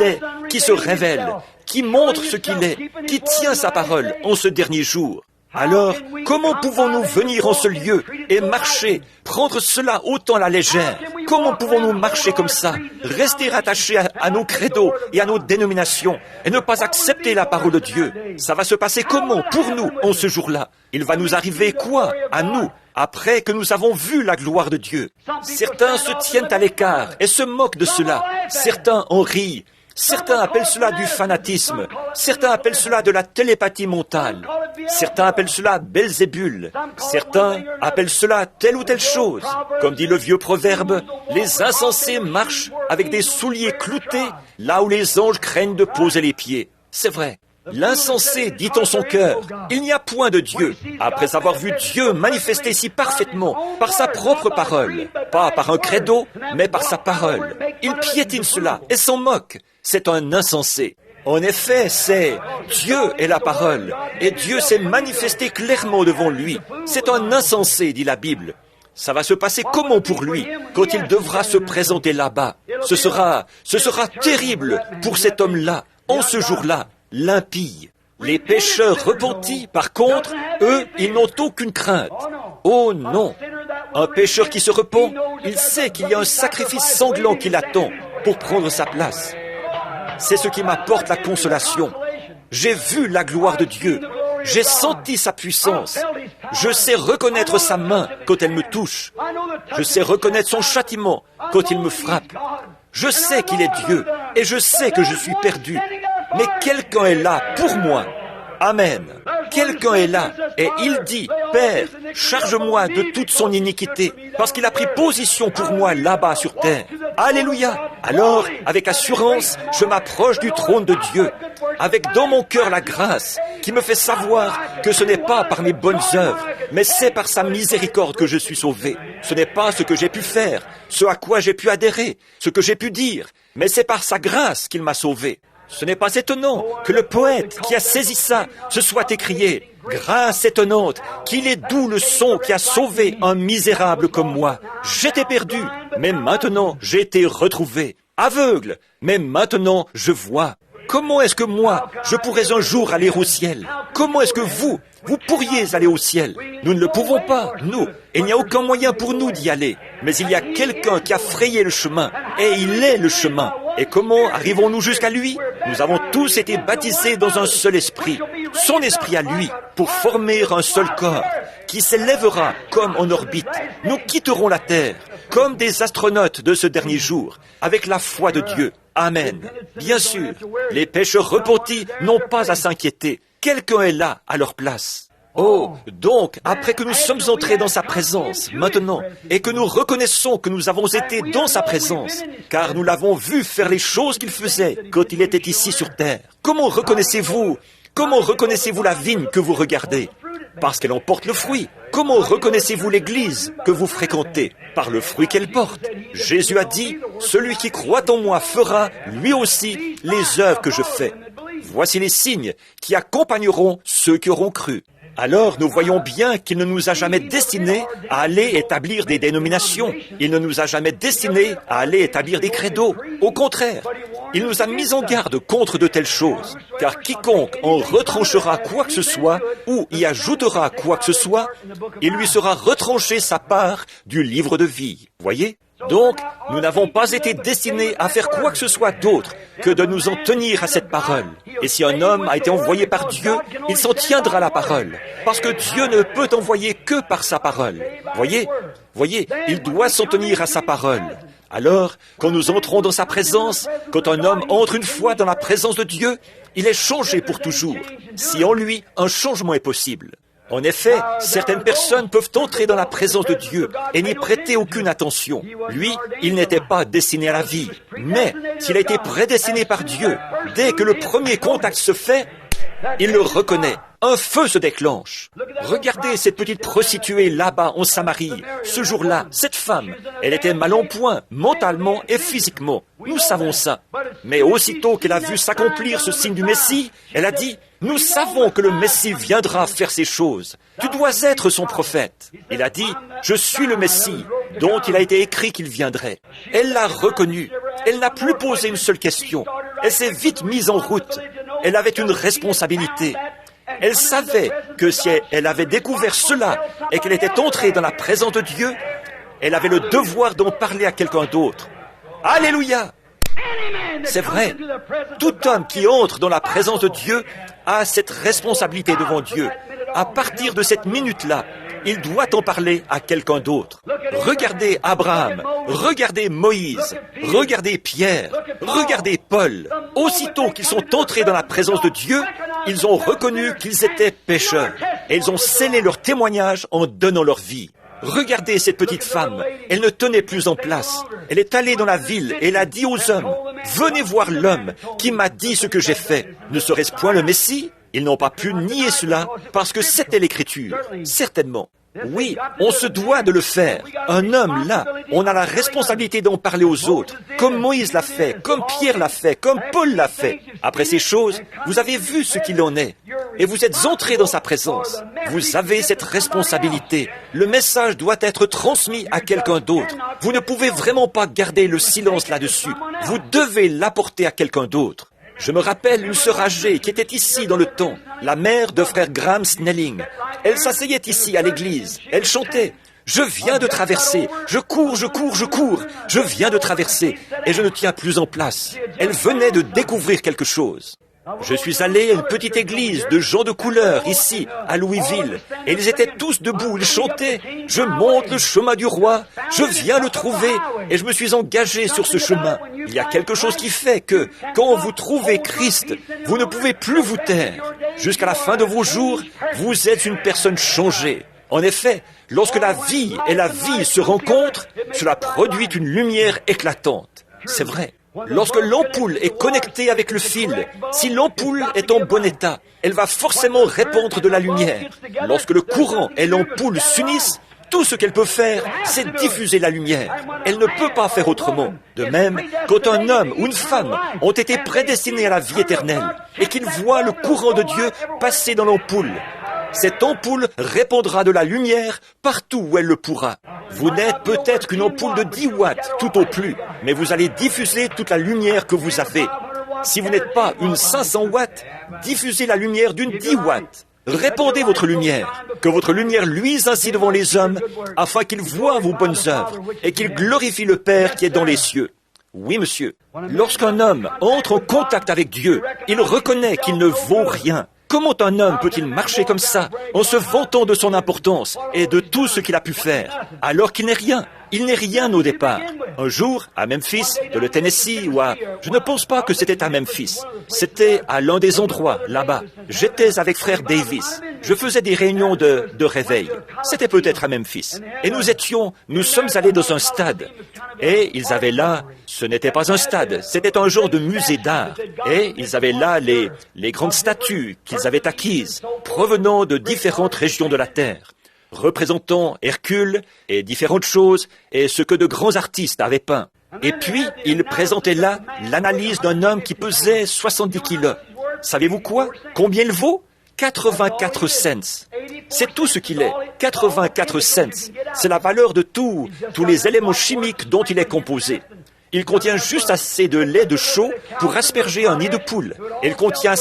qui se révèle, qui montre ce qu'il est, qui tient sa parole en ce dernier jour. Alors, comment pouvons-nous venir en ce lieu et marcher, prendre cela autant à la légère? Comment pouvons-nous marcher comme ça, rester attachés à nos credos et à nos dénominations et ne pas accepter la parole de Dieu? Ça va se passer comment pour nous en ce jour-là? Il va nous arriver quoi à nous après que nous avons vu la gloire de Dieu? Certains se tiennent à l'écart et se moquent de cela. Certains en rient. Certains appellent cela du fanatisme. Certains appellent cela de la télépathie mentale. Certains appellent cela Belzébul. Certains appellent cela telle ou telle chose. Comme dit le vieux proverbe, les insensés marchent avec des souliers cloutés là où les anges craignent de poser les pieds. C'est vrai. L'insensé dit en son cœur, il n'y a point de Dieu, après avoir vu Dieu manifester si parfaitement par sa propre parole, pas par un credo, mais par sa parole. Il piétine cela et s'en moque. C'est un insensé. En effet, c'est Dieu est la parole, et Dieu s'est manifesté clairement devant lui. C'est un insensé, dit la Bible. Ça va se passer comment pour lui, quand il devra se présenter là-bas? Ce sera terrible pour cet homme-là, en ce jour-là. L'impie. Les pécheurs repentis, par contre, eux, ils n'ont aucune crainte. Oh non! Un pécheur qui se repent, il sait qu'il y a un sacrifice sanglant qui l'attend pour prendre sa place. C'est ce qui m'apporte la consolation. J'ai vu la gloire de Dieu. J'ai senti sa puissance. Je sais reconnaître sa main quand elle me touche. Je sais reconnaître son châtiment quand il me frappe. Je sais qu'il est Dieu et je sais que je suis perdu. Mais quelqu'un est là pour moi. Amen. Quelqu'un est là et il dit, Père, charge-moi de toute son iniquité, parce qu'il a pris position pour moi là-bas sur terre. Alléluia. Alors, avec assurance, je m'approche du trône de Dieu, avec dans mon cœur la grâce qui me fait savoir que ce n'est pas par mes bonnes œuvres, mais c'est par sa miséricorde que je suis sauvé. Ce n'est pas ce que j'ai pu faire, ce à quoi j'ai pu adhérer, ce que j'ai pu dire, mais c'est par sa grâce qu'il m'a sauvé. Ce n'est pas étonnant que le poète qui a saisi ça se soit écrié « Grâce étonnante, qu'il est doux le son qui a sauvé un misérable comme moi. J'étais perdu, mais maintenant j'ai été retrouvé. Aveugle, mais maintenant je vois. » Comment est-ce que moi, je pourrais un jour aller au ciel? Comment est-ce que vous pourriez aller au ciel? Nous ne le pouvons pas, nous. Et il n'y a aucun moyen pour nous d'y aller. Mais il y a quelqu'un qui a frayé le chemin, et il est le chemin. Et comment arrivons-nous jusqu'à lui? Nous avons tous été baptisés dans un seul esprit, son esprit à lui, pour former un seul corps, qui s'élèvera comme en orbite. Nous quitterons la terre, comme des astronautes de ce dernier jour, avec la foi de Dieu. Amen. Bien sûr, les pécheurs repentis n'ont pas à s'inquiéter. Quelqu'un est là à leur place. Oh, donc, après que nous sommes entrés dans sa présence, maintenant, et que nous reconnaissons que nous avons été dans sa présence, car nous l'avons vu faire les choses qu'il faisait quand il était ici sur terre. Comment reconnaissez-vous la vigne que vous regardez? Parce qu'elle en porte le fruit. Comment reconnaissez-vous l'Église que vous fréquentez? Par le fruit qu'elle porte. Jésus a dit, « Celui qui croit en moi fera, lui aussi, les œuvres que je fais. » Voici les signes qui accompagneront ceux qui auront cru. Alors nous voyons bien qu'il ne nous a jamais destinés à aller établir des dénominations. Il ne nous a jamais destinés à aller établir des credos. Au contraire, il nous a mis en garde contre de telles choses. Car quiconque en retranchera quoi que ce soit ou y ajoutera quoi que ce soit, il lui sera retranché sa part du livre de vie. Voyez ? Donc, nous n'avons pas été destinés à faire quoi que ce soit d'autre que de nous en tenir à cette parole. Et si un homme a été envoyé par Dieu, il s'en tiendra à la parole. Parce que Dieu ne peut envoyer que par sa parole. Voyez, il doit s'en tenir à sa parole. Alors, quand nous entrons dans sa présence, quand un homme entre une fois dans la présence de Dieu, il est changé pour toujours. Si en lui, un changement est possible. En effet, certaines personnes peuvent entrer dans la présence de Dieu et n'y prêter aucune attention. Lui, il n'était pas destiné à la vie. Mais s'il a été prédestiné par Dieu, dès que le premier contact se fait, il le reconnaît. Un feu se déclenche. Regardez cette petite prostituée là-bas en Samarie. Ce jour-là, cette femme, elle était mal en point, mentalement et physiquement. Nous savons ça. Mais aussitôt qu'elle a vu s'accomplir ce signe du Messie, elle a dit, « Nous savons que le Messie viendra faire ces choses. Tu dois être son prophète. » Il a dit, « Je suis le Messie, dont il a été écrit qu'il viendrait. » Elle l'a reconnu. Elle n'a plus posé une seule question. Elle s'est vite mise en route. Elle avait une responsabilité. Elle savait que si elle avait découvert cela et qu'elle était entrée dans la présence de Dieu, elle avait le devoir d'en parler à quelqu'un d'autre. Alléluia! C'est vrai. Tout homme qui entre dans la présence de Dieu a cette responsabilité devant Dieu. À partir de cette minute-là, il doit en parler à quelqu'un d'autre. Regardez Abraham, regardez Moïse, regardez Pierre, regardez Paul. Aussitôt qu'ils sont entrés dans la présence de Dieu, ils ont reconnu qu'ils étaient pécheurs et ils ont scellé leur témoignage en donnant leur vie. Regardez cette petite femme, elle ne tenait plus en place. Elle est allée dans la ville et elle a dit aux hommes, « Venez voir l'homme qui m'a dit ce que j'ai fait. Ne serait-ce point le Messie ?» Ils n'ont pas pu nier cela parce que c'était l'Écriture, certainement. Oui, on se doit de le faire. Un homme, là, on a la responsabilité d'en parler aux autres, comme Moïse l'a fait, comme Pierre l'a fait, comme Paul l'a fait. Après ces choses, vous avez vu ce qu'il en est, et vous êtes entrés dans sa présence. Vous avez cette responsabilité. Le message doit être transmis à quelqu'un d'autre. Vous ne pouvez vraiment pas garder le silence là-dessus. Vous devez l'apporter à quelqu'un d'autre. Je me rappelle une sœur âgée qui était ici dans le temps, la mère de frère Graham Snelling. Elle s'asseyait ici à l'église. Elle chantait « Je viens de traverser, je cours, je cours, je cours, je viens de traverser et je ne tiens plus en place. » Elle venait de découvrir quelque chose. Je suis allé à une petite église de gens de couleur, ici, à Louisville, et ils étaient tous debout, ils chantaient « Je monte le chemin du roi, je viens le trouver, et je me suis engagé sur ce chemin. » Il y a quelque chose qui fait que, quand vous trouvez Christ, vous ne pouvez plus vous taire. Jusqu'à la fin de vos jours, vous êtes une personne changée. En effet, lorsque la vie et la vie se rencontrent, cela produit une lumière éclatante. C'est vrai. Lorsque l'ampoule est connectée avec le fil, si l'ampoule est en bon état, elle va forcément répandre de la lumière. Lorsque le courant et l'ampoule s'unissent, tout ce qu'elle peut faire, c'est diffuser la lumière. Elle ne peut pas faire autrement. De même, quand un homme ou une femme ont été prédestinés à la vie éternelle et qu'ils voient le courant de Dieu passer dans l'ampoule, cette ampoule répandra de la lumière partout où elle le pourra. Vous n'êtes peut-être qu'une ampoule de 10 watts, tout au plus, mais vous allez diffuser toute la lumière que vous avez. Si vous n'êtes pas une 500 watts, diffusez la lumière d'une 10 watts. Répandez votre lumière, que votre lumière luise ainsi devant les hommes, afin qu'ils voient vos bonnes œuvres et qu'ils glorifient le Père qui est dans les cieux. Oui, monsieur. Lorsqu'un homme entre en contact avec Dieu, il reconnaît qu'il ne vaut rien. Comment un homme peut-il marcher comme ça, en se vantant de son importance et de tout ce qu'il a pu faire, alors qu'il n'est rien? Il n'est rien au départ. Un jour, à Memphis, de le Tennessee, ou à... Je ne pense pas que c'était à Memphis. C'était à l'un des endroits, là-bas. J'étais avec frère Davis. Je faisais des réunions de réveil. C'était peut-être à Memphis. Et nous sommes allés dans un stade. Et ils avaient là, ce n'était pas un stade, c'était un genre de musée d'art. Et ils avaient là les grandes statues qu'ils avaient acquises, provenant de différentes régions de la terre, représentant Hercule et différentes choses et ce que de grands artistes avaient peint. Et puis, ils présentaient là l'analyse d'un homme qui pesait 70 kilos. Savez-vous quoi? Combien il vaut? 84 cents. C'est tout ce qu'il est. 84 cents. C'est la valeur de tous les éléments chimiques dont il est composé. Il contient juste assez de lait de chaux pour asperger un nid de poule. Il contient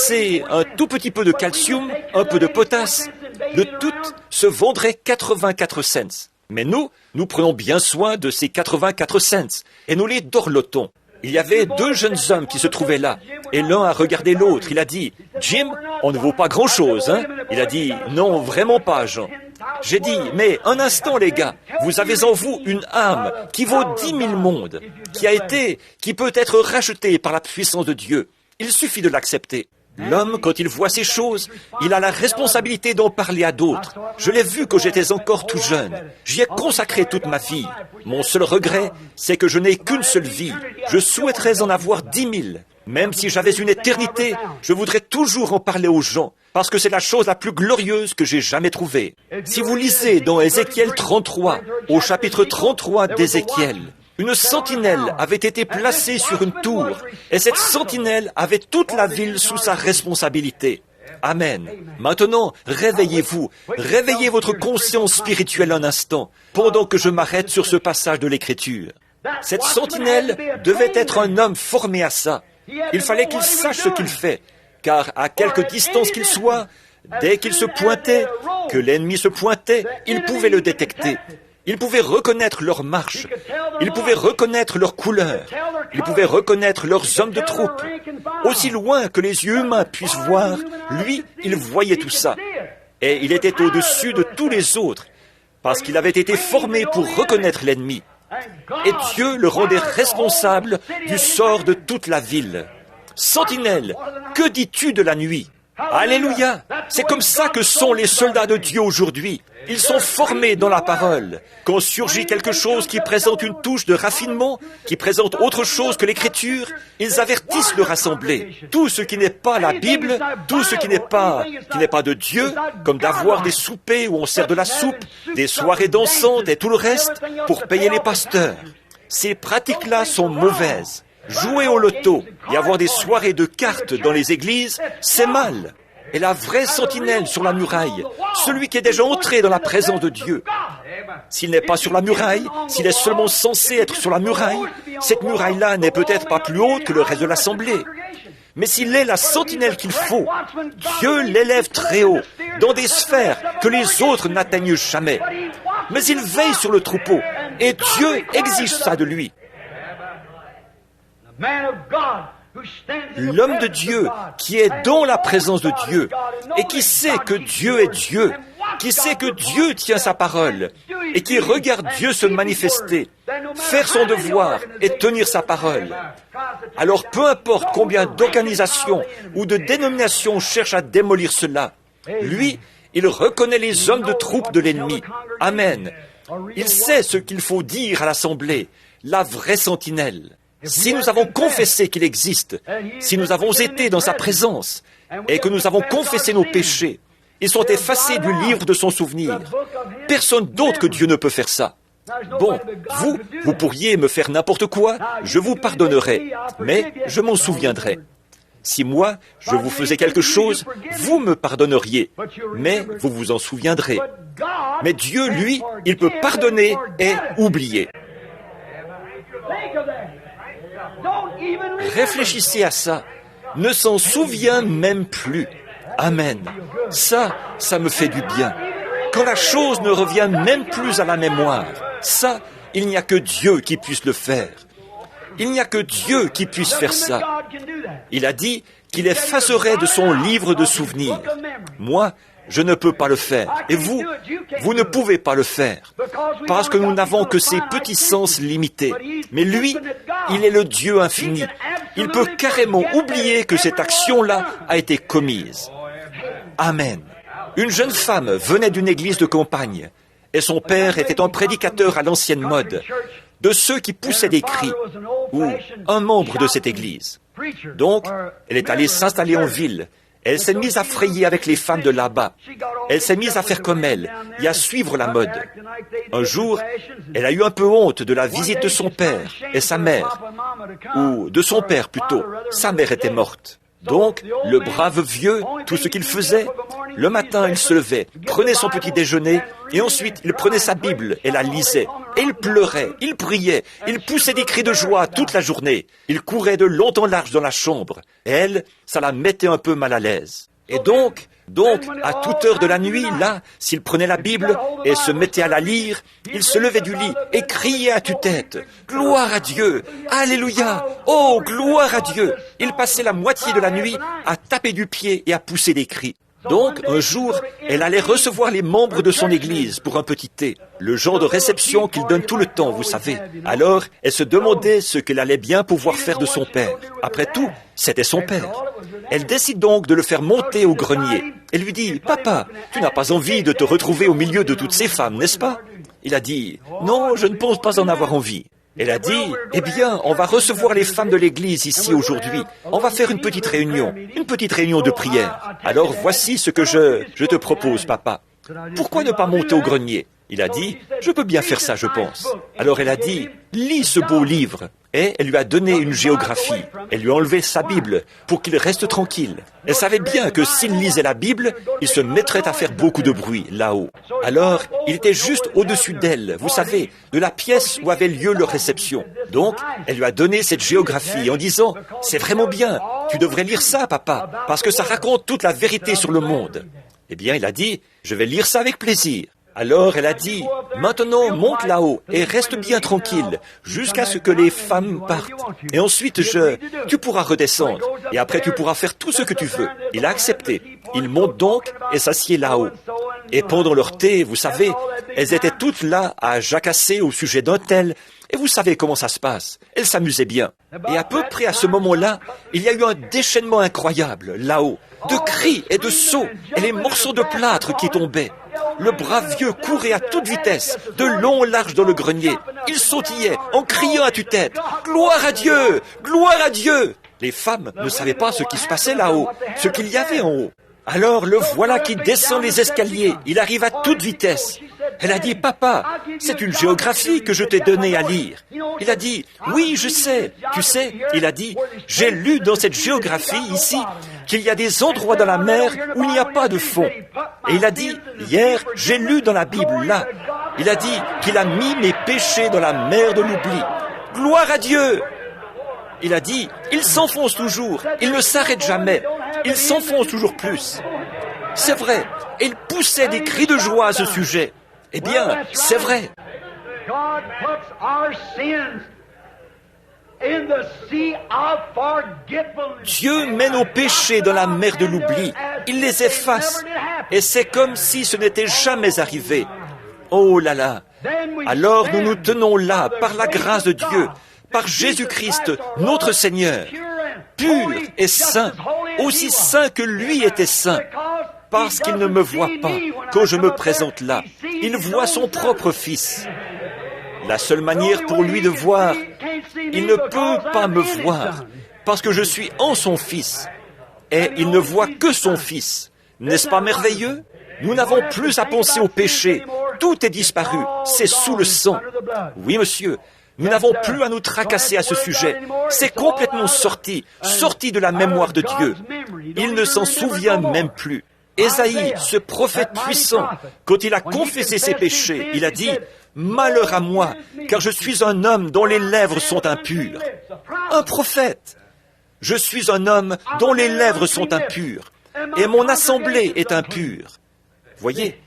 un tout petit peu de calcium, un peu de potasse. Le tout se vendrait 84 cents. Mais nous prenons bien soin de ces 84 cents et nous les dorlotons. Il y avait 2 jeunes hommes qui se trouvaient là, et l'un a regardé l'autre. Il a dit, « Jim, on ne vaut pas grand-chose, hein ?» Il a dit, « Non, vraiment pas, Jean. » J'ai dit, « Mais un instant, les gars, vous avez en vous une âme qui vaut 10 000 mondes, qui peut être rachetée par la puissance de Dieu. Il suffit de l'accepter. » L'homme, quand il voit ces choses, il a la responsabilité d'en parler à d'autres. Je l'ai vu quand j'étais encore tout jeune. J'y ai consacré toute ma vie. Mon seul regret, c'est que je n'ai qu'une seule vie. Je souhaiterais en avoir 10 000. Même si j'avais une éternité, je voudrais toujours en parler aux gens, parce que c'est la chose la plus glorieuse que j'ai jamais trouvée. Si vous lisez dans Ézéchiel 33, au chapitre 33 d'Ézéchiel, une sentinelle avait été placée sur une tour, et cette sentinelle avait toute la ville sous sa responsabilité. Amen. Maintenant, réveillez-vous, réveillez votre conscience spirituelle un instant, pendant que je m'arrête sur ce passage de l'Écriture. Cette sentinelle devait être un homme formé à ça. Il fallait qu'il sache ce qu'il fait, car à quelque distance qu'il soit, dès qu'il se pointait, que l'ennemi se pointait, il pouvait le détecter. Il pouvait reconnaître leur marche, il pouvait reconnaître leur couleur, il pouvait reconnaître leurs hommes de troupe. Aussi loin que les yeux humains puissent voir, lui, il voyait tout ça. Et il était au-dessus de tous les autres, parce qu'il avait été formé pour reconnaître l'ennemi. Et Dieu le rendait responsable du sort de toute la ville. Sentinelle, que dis-tu de la nuit? Alléluia! C'est comme ça que sont les soldats de Dieu aujourd'hui. Ils sont formés dans la parole. Quand surgit quelque chose qui présente une touche de raffinement, qui présente autre chose que l'Écriture, ils avertissent leur assemblée. Tout ce qui n'est pas la Bible, tout ce qui n'est pas de Dieu, comme d'avoir des soupers où on sert de la soupe, des soirées dansantes et tout le reste, pour payer les pasteurs. Ces pratiques-là sont mauvaises. Jouer au loto et avoir des soirées de cartes dans les églises, c'est mal. Et la vraie sentinelle sur la muraille, celui qui est déjà entré dans la présence de Dieu, s'il n'est pas sur la muraille, s'il est seulement censé être sur la muraille, cette muraille-là n'est peut-être pas plus haute que le reste de l'assemblée. Mais s'il est la sentinelle qu'il faut, Dieu l'élève très haut, dans des sphères que les autres n'atteignent jamais. Mais il veille sur le troupeau, et Dieu exige ça de lui. L'homme de Dieu qui est dans la présence de Dieu et qui sait que Dieu est Dieu, qui sait que Dieu tient sa parole et qui regarde Dieu se manifester, faire son devoir et tenir sa parole. Alors peu importe combien d'organisations ou de dénominations cherchent à démolir cela, lui, il reconnaît les hommes de troupe de l'ennemi. Amen. Il sait ce qu'il faut dire à l'assemblée, la vraie sentinelle. Si nous avons confessé qu'il existe, si nous avons été dans sa présence et que nous avons confessé nos péchés, ils sont effacés du livre de son souvenir. Personne d'autre que Dieu ne peut faire ça. Bon, vous pourriez me faire n'importe quoi, je vous pardonnerai, mais je m'en souviendrai. Si moi, je vous faisais quelque chose, vous me pardonneriez, mais vous vous en souviendrez. Mais Dieu, lui, il peut pardonner et oublier. Réfléchissez à ça. Ne s'en souvient même plus. Amen. Ça me fait du bien. Quand la chose ne revient même plus à la mémoire, ça, il n'y a que Dieu qui puisse le faire. Il n'y a que Dieu qui puisse faire ça. Il a dit qu'il effacerait de son livre de souvenirs. Moi, je ne peux pas le faire. Et vous ne pouvez pas le faire. Parce que nous n'avons que ces petits sens limités. Mais lui, il est le Dieu infini. Il peut carrément oublier que cette action-là a été commise. Amen. Une jeune femme venait d'une église de campagne. Et son père était un prédicateur à l'ancienne mode, de ceux qui poussaient des cris, ou un membre de cette église. Donc, elle est allée s'installer en ville. Elle s'est mise à frayer avec les femmes de là-bas. Elle s'est mise à faire comme elle et à suivre la mode. Un jour, elle a eu un peu honte de la visite de son père et sa mère, ou de son père plutôt. Sa mère était morte. Donc, le brave vieux, tout ce qu'il faisait, le matin, il se levait, prenait son petit déjeuner, et ensuite, il prenait sa Bible et la lisait. Et il pleurait, il priait, il poussait des cris de joie toute la journée. Il courait de long en large dans la chambre. Et elle, ça la mettait un peu mal à l'aise. Et donc, à toute heure de la nuit, là, s'il prenait la Bible et se mettait à la lire, il se levait du lit et criait à tue-tête. Gloire à Dieu! Alléluia! Oh, gloire à Dieu! Il passait la moitié de la nuit à taper du pied et à pousser des cris. Donc, un jour, elle allait recevoir les membres de son église pour un petit thé. Le genre de réception qu'il donne tout le temps, vous savez. Alors, elle se demandait ce qu'elle allait bien pouvoir faire de son père. Après tout, c'était son père. Elle décide donc de le faire monter au grenier. Elle lui dit, « Papa, tu n'as pas envie de te retrouver au milieu de toutes ces femmes, n'est-ce pas ?» Il a dit, « Non, je ne pense pas en avoir envie. » Elle a dit, « Eh bien, on va recevoir les femmes de l'église ici aujourd'hui. On va faire une petite réunion de prière. Alors voici ce que je te propose, papa. Pourquoi ne pas monter au grenier ?» Il a dit, « Je peux bien faire ça, je pense. » Alors elle a dit, « Lis ce beau livre. » Et elle lui a donné une géographie. Elle lui a enlevé sa Bible pour qu'il reste tranquille. Elle savait bien que s'il lisait la Bible, il se mettrait à faire beaucoup de bruit là-haut. Alors, il était juste au-dessus d'elle, vous savez, de la pièce où avait lieu leur réception. Donc, elle lui a donné cette géographie en disant, « C'est vraiment bien, tu devrais lire ça, papa, parce que ça raconte toute la vérité sur le monde. » Eh bien, il a dit, « Je vais lire ça avec plaisir. » Alors elle a dit, « Maintenant, monte là-haut et reste bien tranquille jusqu'à ce que les femmes partent. Et ensuite, tu pourras redescendre et après tu pourras faire tout ce que tu veux. » Il a accepté. Il monte donc et s'assied là-haut. Et pendant leur thé, vous savez, elles étaient toutes là à jacasser au sujet d'un tel. Et vous savez comment ça se passe. Elles s'amusaient bien. Et à peu près à ce moment-là, il y a eu un déchaînement incroyable là-haut, de cris et de sauts et les morceaux de plâtre qui tombaient. Le brave vieux courait à toute vitesse, de long en large dans le grenier. Il sautillait en criant à tue-tête, « Gloire à Dieu! Gloire à Dieu !» Les femmes ne savaient pas ce qui se passait là-haut, ce qu'il y avait en haut. Alors le voilà qui descend les escaliers. Il arrive à toute vitesse. Elle a dit, « Papa, c'est une géographie que je t'ai donnée à lire. » Il a dit, « Oui, je sais. Tu sais, il a dit, « J'ai lu dans cette géographie ici qu'il y a des endroits dans la mer où il n'y a pas de fond. » Et il a dit, « Hier, j'ai lu dans la Bible là. » Il a dit qu'il a mis mes péchés dans la mer de l'oubli. Gloire à Dieu! Il a dit, il s'enfonce toujours, il ne s'arrête jamais, il s'enfonce toujours plus. C'est vrai, et il poussait des cris de joie à ce sujet. Eh bien, c'est vrai. Dieu met nos péchés dans la mer de l'oubli, il les efface, et c'est comme si ce n'était jamais arrivé. Oh là là! Alors nous nous tenons là, par la grâce de Dieu, par Jésus-Christ, notre Seigneur, pur et saint, aussi saint que lui était saint, parce qu'il ne me voit pas quand je me présente là. Il voit son propre Fils. La seule manière pour lui de voir, il ne peut pas me voir, parce que je suis en son Fils, et il ne voit que son Fils. N'est-ce pas merveilleux? Nous n'avons plus à penser au péché. Tout est disparu. C'est sous le sang. Oui, monsieur. Nous n'avons plus à nous tracasser à ce sujet. C'est complètement sorti de la mémoire de Dieu. Il ne s'en souvient même plus. Ésaïe, ce prophète puissant, quand il a confessé ses péchés, il a dit, « Malheur à moi, car je suis un homme dont les lèvres sont impures. » Un prophète. Je suis un homme dont les lèvres sont impures, et mon assemblée est impure. Voyez,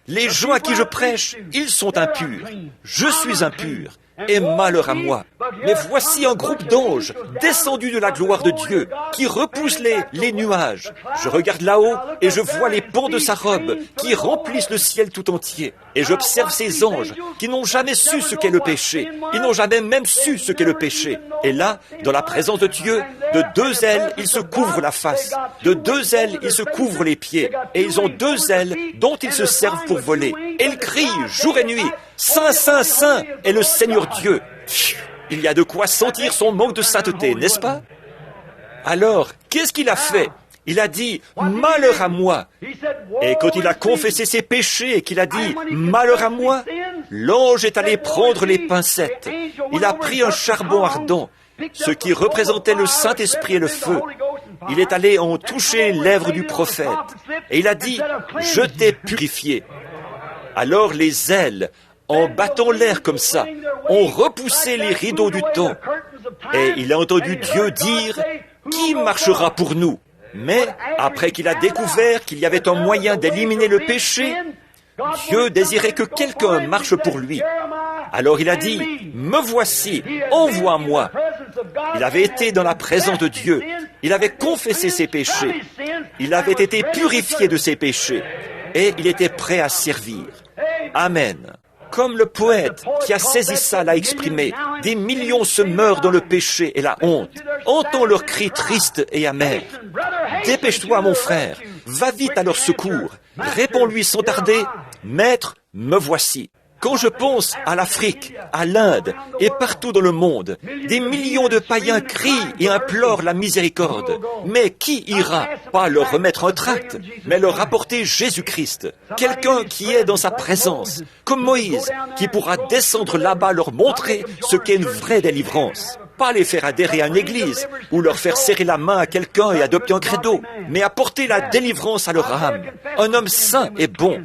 les gens à qui je prêche, ils sont impurs. Je suis impur. Et malheur à moi. Mais voici un groupe d'anges descendus de la gloire de Dieu qui repoussent les nuages. Je regarde là-haut et je vois les pans de sa robe qui remplissent le ciel tout entier. Et j'observe ces anges qui n'ont jamais su ce qu'est le péché. Ils n'ont jamais même su ce qu'est le péché. Et là, dans la présence de Dieu, de deux ailes, ils se couvrent la face. De deux ailes, ils se couvrent les pieds. Et ils ont deux ailes dont ils se servent pour voler. Et ils crient jour et nuit. Saint, Saint, Saint est le Seigneur Dieu. Il y a de quoi sentir son manque de sainteté, n'est-ce pas? Alors, qu'est-ce qu'il a fait? Il a dit, malheur à moi. Et quand il a confessé ses péchés et qu'il a dit, malheur à moi, l'ange est allé prendre les pincettes. Il a pris un charbon ardent, ce qui représentait le Saint-Esprit et le feu. Il est allé en toucher les lèvres du prophète. Et il a dit, je t'ai purifié. Alors les ailes, en battant l'air comme ça, ont repoussé les rideaux du temps. Et il a entendu Dieu dire, « Qui marchera pour nous ?» Mais après qu'il a découvert qu'il y avait un moyen d'éliminer le péché, Dieu désirait que quelqu'un marche pour lui. Alors il a dit, « Me voici, envoie-moi. » Il avait été dans la présence de Dieu. Il avait confessé ses péchés. Il avait été purifié de ses péchés. Et il était prêt à servir. Amen. Comme le poète qui a saisi ça l'a exprimé, des millions se meurent dans le péché et la honte. Entends leurs cris tristes et amers. Dépêche-toi, mon frère, va vite à leur secours. Réponds-lui sans tarder, « Maître, me voici ». Quand je pense à l'Afrique, à l'Inde et partout dans le monde, des millions de païens crient et implorent la miséricorde. Mais qui ira? Pas leur remettre un tract, mais leur apporter Jésus-Christ, quelqu'un qui est dans sa présence, comme Moïse, qui pourra descendre là-bas leur montrer ce qu'est une vraie délivrance. Pas les faire adhérer à une église, ou leur faire serrer la main à quelqu'un et adopter un credo, mais apporter la délivrance à leur âme. Un homme saint et bon.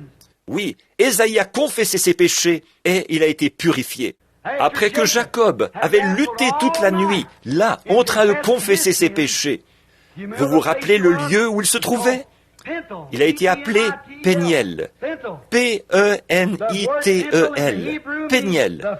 Oui, Ésaïe a confessé ses péchés et il a été purifié. Après que Jacob avait lutté toute la nuit, là, en train de confesser ses péchés, vous vous rappelez le lieu où il se trouvait? Il a été appelé Péniel. P-E-N-I-T-E-L. Péniel.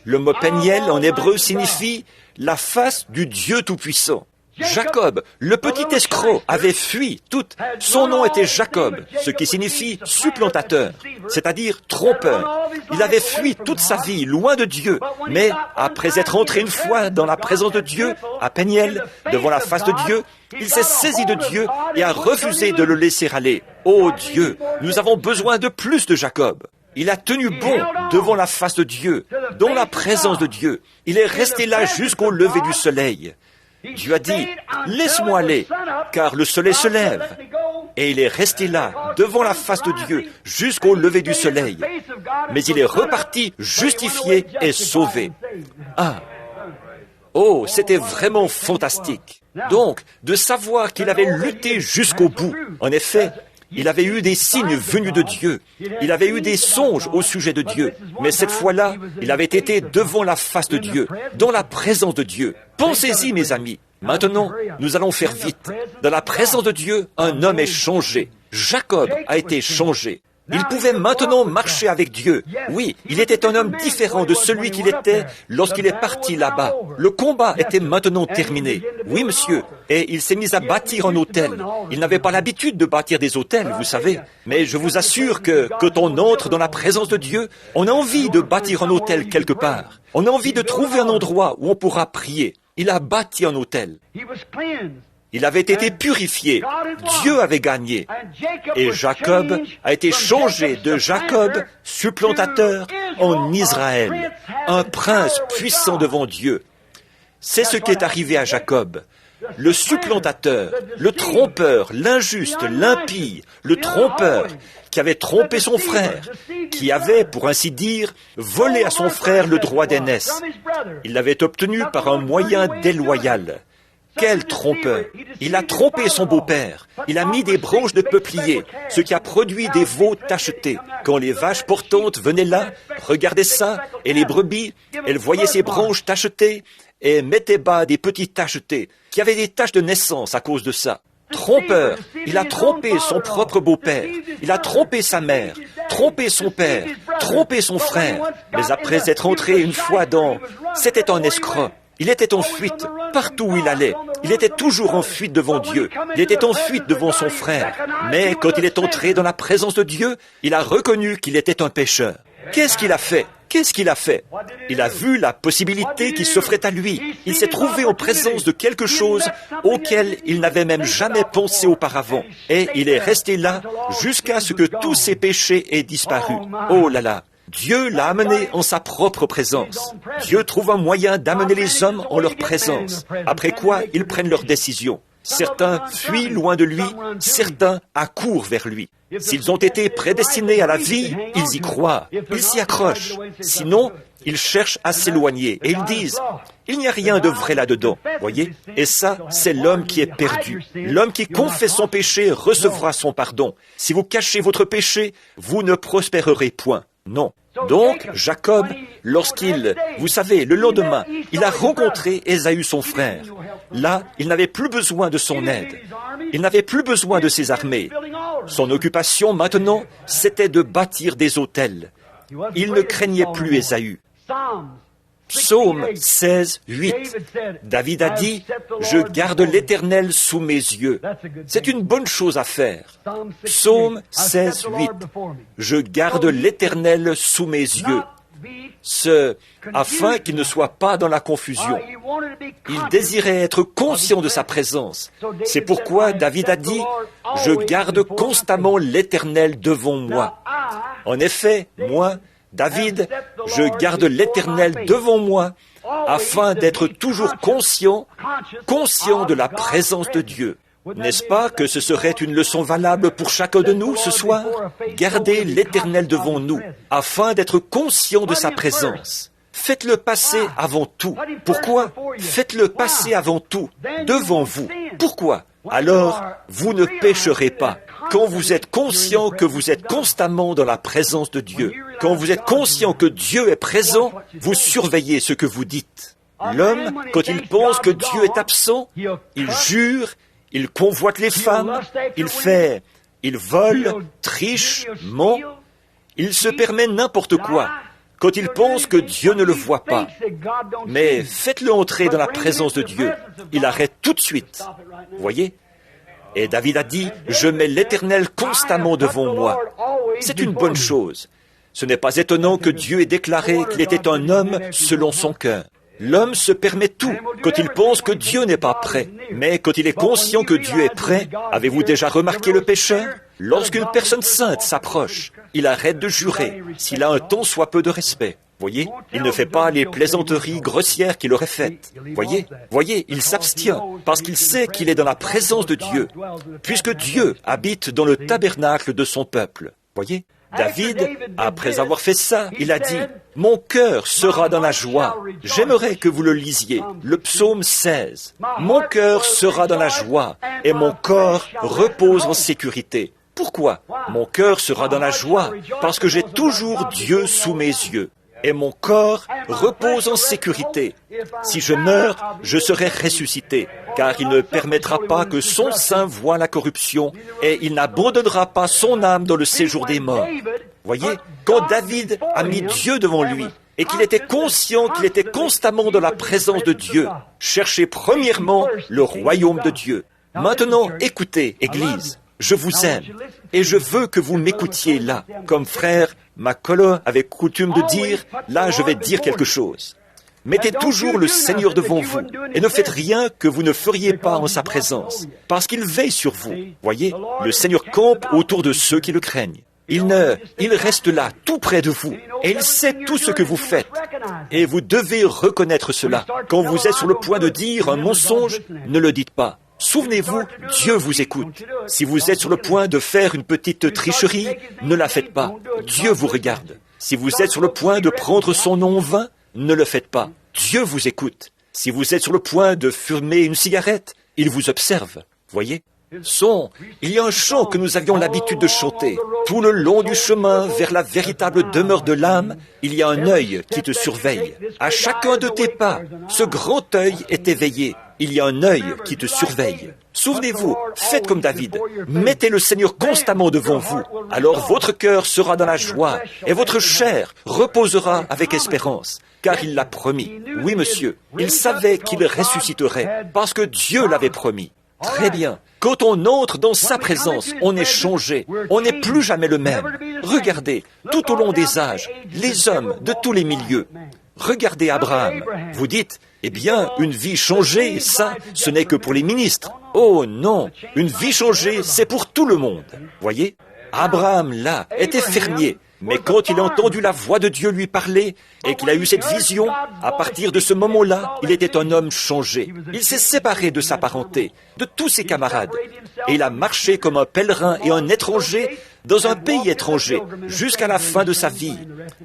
Le mot Péniel en hébreu signifie la face du Dieu Tout-Puissant. Jacob, le petit escroc, avait fui tout. Son nom était Jacob, ce qui signifie supplantateur, c'est-à-dire trompeur. Il avait fui toute sa vie, loin de Dieu. Mais après être entré une fois dans la présence de Dieu, à Péniel, devant la face de Dieu, il s'est saisi de Dieu et a refusé de le laisser aller. Oh Dieu, nous avons besoin de plus de Jacob. Il a tenu bon devant la face de Dieu, dans la présence de Dieu. Il est resté là jusqu'au lever du soleil. Dieu a dit, « Laisse-moi aller, car le soleil se lève. » Et il est resté là, devant la face de Dieu, jusqu'au lever du soleil. Mais il est reparti justifié et sauvé. Ah! Oh, c'était vraiment fantastique. Donc, de savoir qu'il avait lutté jusqu'au bout. En effet, il avait eu des signes venus de Dieu. Il avait eu des songes au sujet de Dieu. Mais cette fois-là, il avait été devant la face de Dieu, dans la présence de Dieu. Pensez-y, mes amis. Maintenant, nous allons faire vite. Dans la présence de Dieu, un homme est changé. Jacob a été changé. Il pouvait maintenant marcher avec Dieu. Oui, il était un homme différent de celui qu'il était lorsqu'il est parti là-bas. Le combat était maintenant terminé. Oui, monsieur. Et il s'est mis à bâtir un autel. Il n'avait pas l'habitude de bâtir des autels, vous savez. Mais je vous assure que quand on entre dans la présence de Dieu, on a envie de bâtir un autel quelque part. On a envie de trouver un endroit où on pourra prier. Il a bâti un autel. Il avait été purifié. Dieu avait gagné. Et Jacob a été changé de Jacob, supplantateur, en Israël, un prince puissant devant Dieu. C'est ce qui est arrivé à Jacob. Le supplantateur, le trompeur, l'injuste, l'impie, le trompeur, qui avait trompé son frère, qui avait, pour ainsi dire, volé à son frère le droit d'aînesse. Il l'avait obtenu par un moyen déloyal. Quel trompeur! Il a trompé son beau-père. Il a mis des branches de peuplier, ce qui a produit des veaux tachetés. Quand les vaches portantes venaient là, regardaient ça, et les brebis, elles voyaient ces branches tachetées et mettaient bas des petits tachetés, qui avaient des taches de naissance à cause de ça. Trompeur! Il a trompé son propre beau-père. Il a trompé sa mère, trompé son père, trompé son frère. Mais après être entré une fois dans... C'était un escroc. Il était en fuite partout où il allait. Il était toujours en fuite devant Dieu. Il était en fuite devant son frère. Mais quand il est entré dans la présence de Dieu, il a reconnu qu'il était un pécheur. Qu'est-ce qu'il a fait? Qu'est-ce qu'il a fait? Il a vu la possibilité qui s'offrait à lui. Il s'est trouvé en présence de quelque chose auquel il n'avait même jamais pensé auparavant. Et il est resté là jusqu'à ce que tous ses péchés aient disparu. Oh là là! Dieu l'a amené en sa propre présence. Dieu trouve un moyen d'amener les hommes en leur présence, après quoi ils prennent leurs décisions. Certains fuient loin de lui, certains accourent vers lui. S'ils ont été prédestinés à la vie, ils y croient, ils s'y accrochent. Sinon, ils cherchent à s'éloigner et ils disent « Il n'y a rien de vrai là-dedans. » Voyez? Et ça, c'est l'homme qui est perdu. L'homme qui confesse son péché recevra son pardon. Si vous cachez votre péché, vous ne prospérerez point. Non. Donc, Jacob, lorsqu'il, vous savez, le lendemain, il a rencontré Ésaü son frère. Là, il n'avait plus besoin de son aide. Il n'avait plus besoin de ses armées. Son occupation maintenant, c'était de bâtir des autels. Il ne craignait plus Ésaü. Psaume 16, 8. David a dit, « Je garde l'Éternel sous mes yeux. » C'est une bonne chose à faire. Psaume 16, 8. « Je garde l'Éternel sous mes yeux. » Afin qu'il ne soit pas dans la confusion. Il désirait être conscient de sa présence. C'est pourquoi David a dit, « Je garde constamment l'Éternel devant moi. » En effet, moi, David, je garde l'Éternel devant moi, afin d'être toujours conscient de la présence de Dieu. N'est-ce pas que ce serait une leçon valable pour chacun de nous ce soir? Gardez l'Éternel devant nous, afin d'être conscient de sa présence. Faites-le passer avant tout. Pourquoi? Faites-le passer avant tout, devant vous. Pourquoi? Alors, vous ne pécherez pas. Quand vous êtes conscient que vous êtes constamment dans la présence de Dieu, quand vous êtes conscient que Dieu est présent, vous surveillez ce que vous ditent. L'homme, quand il pense que Dieu est absent, il jure, il convoite les femmes, il vole, triche, ment, il se permet n'importe quoi, quand il pense que Dieu ne le voit pas. Mais faites-le entrer dans la présence de Dieu, il arrête tout de suite. Voyez? Et David a dit, « Je mets l'Éternel constamment devant moi. » C'est une bonne chose. Ce n'est pas étonnant que Dieu ait déclaré qu'il était un homme selon son cœur. L'homme se permet tout quand il pense que Dieu n'est pas prêt. Mais quand il est conscient que Dieu est prêt, avez-vous déjà remarqué le pécheur? Lorsqu'une personne sainte s'approche, il arrête de jurer, s'il a un tant soit peu de respect. Voyez, il ne fait pas les plaisanteries grossières qu'il aurait faites. Voyez, il s'abstient parce qu'il sait qu'il est dans la présence de Dieu, puisque Dieu habite dans le tabernacle de son peuple. Voyez, David, après avoir fait ça, il a dit, « Mon cœur sera dans la joie. » J'aimerais que vous le lisiez, le psaume 16. « Mon cœur sera dans la joie et mon corps repose en sécurité. » Pourquoi? Mon cœur sera dans la joie parce que j'ai toujours Dieu sous mes yeux. Et mon corps repose en sécurité. Si je meurs, je serai ressuscité, car il ne permettra pas que son sein voie la corruption, et il n'abandonnera pas son âme dans le séjour des morts. Voyez, quand David a mis Dieu devant lui, et qu'il était conscient qu'il était constamment dans la présence de Dieu, cherchez premièrement le royaume de Dieu. Maintenant, écoutez, Église. Je vous aime, et je veux que vous m'écoutiez là, comme frère Macaulay avait coutume de dire, là je vais dire quelque chose. Mettez toujours le Seigneur devant vous, et ne faites rien que vous ne feriez pas en sa présence, parce qu'il veille sur vous. Voyez, le Seigneur campe autour de ceux qui le craignent. Il reste là, tout près de vous, et il sait tout ce que vous faites. Et vous devez reconnaître cela. Quand vous êtes sur le point de dire un mensonge, ne le dites pas. Souvenez-vous, Dieu vous écoute. Si vous êtes sur le point de faire une petite tricherie, ne la faites pas. Dieu vous regarde. Si vous êtes sur le point de prendre son nom en vain, ne le faites pas. Dieu vous écoute. Si vous êtes sur le point de fumer une cigarette, il vous observe. Voyez? Il y a un chant que nous avions l'habitude de chanter. Tout le long du chemin vers la véritable demeure de l'âme, il y a un œil qui te surveille. À chacun de tes pas, ce grand œil est éveillé. Il y a un œil qui te surveille. Souvenez-vous, faites comme David. Mettez le Seigneur constamment devant vous. Alors votre cœur sera dans la joie et votre chair reposera avec espérance. Car il l'a promis. Oui, monsieur, il savait qu'il ressusciterait parce que Dieu l'avait promis. Très bien. Quand on entre dans sa présence, on est changé. On n'est plus jamais le même. Regardez, tout au long des âges, les hommes de tous les milieux. Regardez Abraham. Vous dites, eh bien, une vie changée, ça, ce n'est que pour les ministres. Oh non, une vie changée, c'est pour tout le monde. Voyez, Abraham, là, était fermier. Mais quand il a entendu la voix de Dieu lui parler et qu'il a eu cette vision, à partir de ce moment-là, il était un homme changé. Il s'est séparé de sa parenté, de tous ses camarades. Et il a marché comme un pèlerin et un étranger dans un pays étranger jusqu'à la fin de sa vie,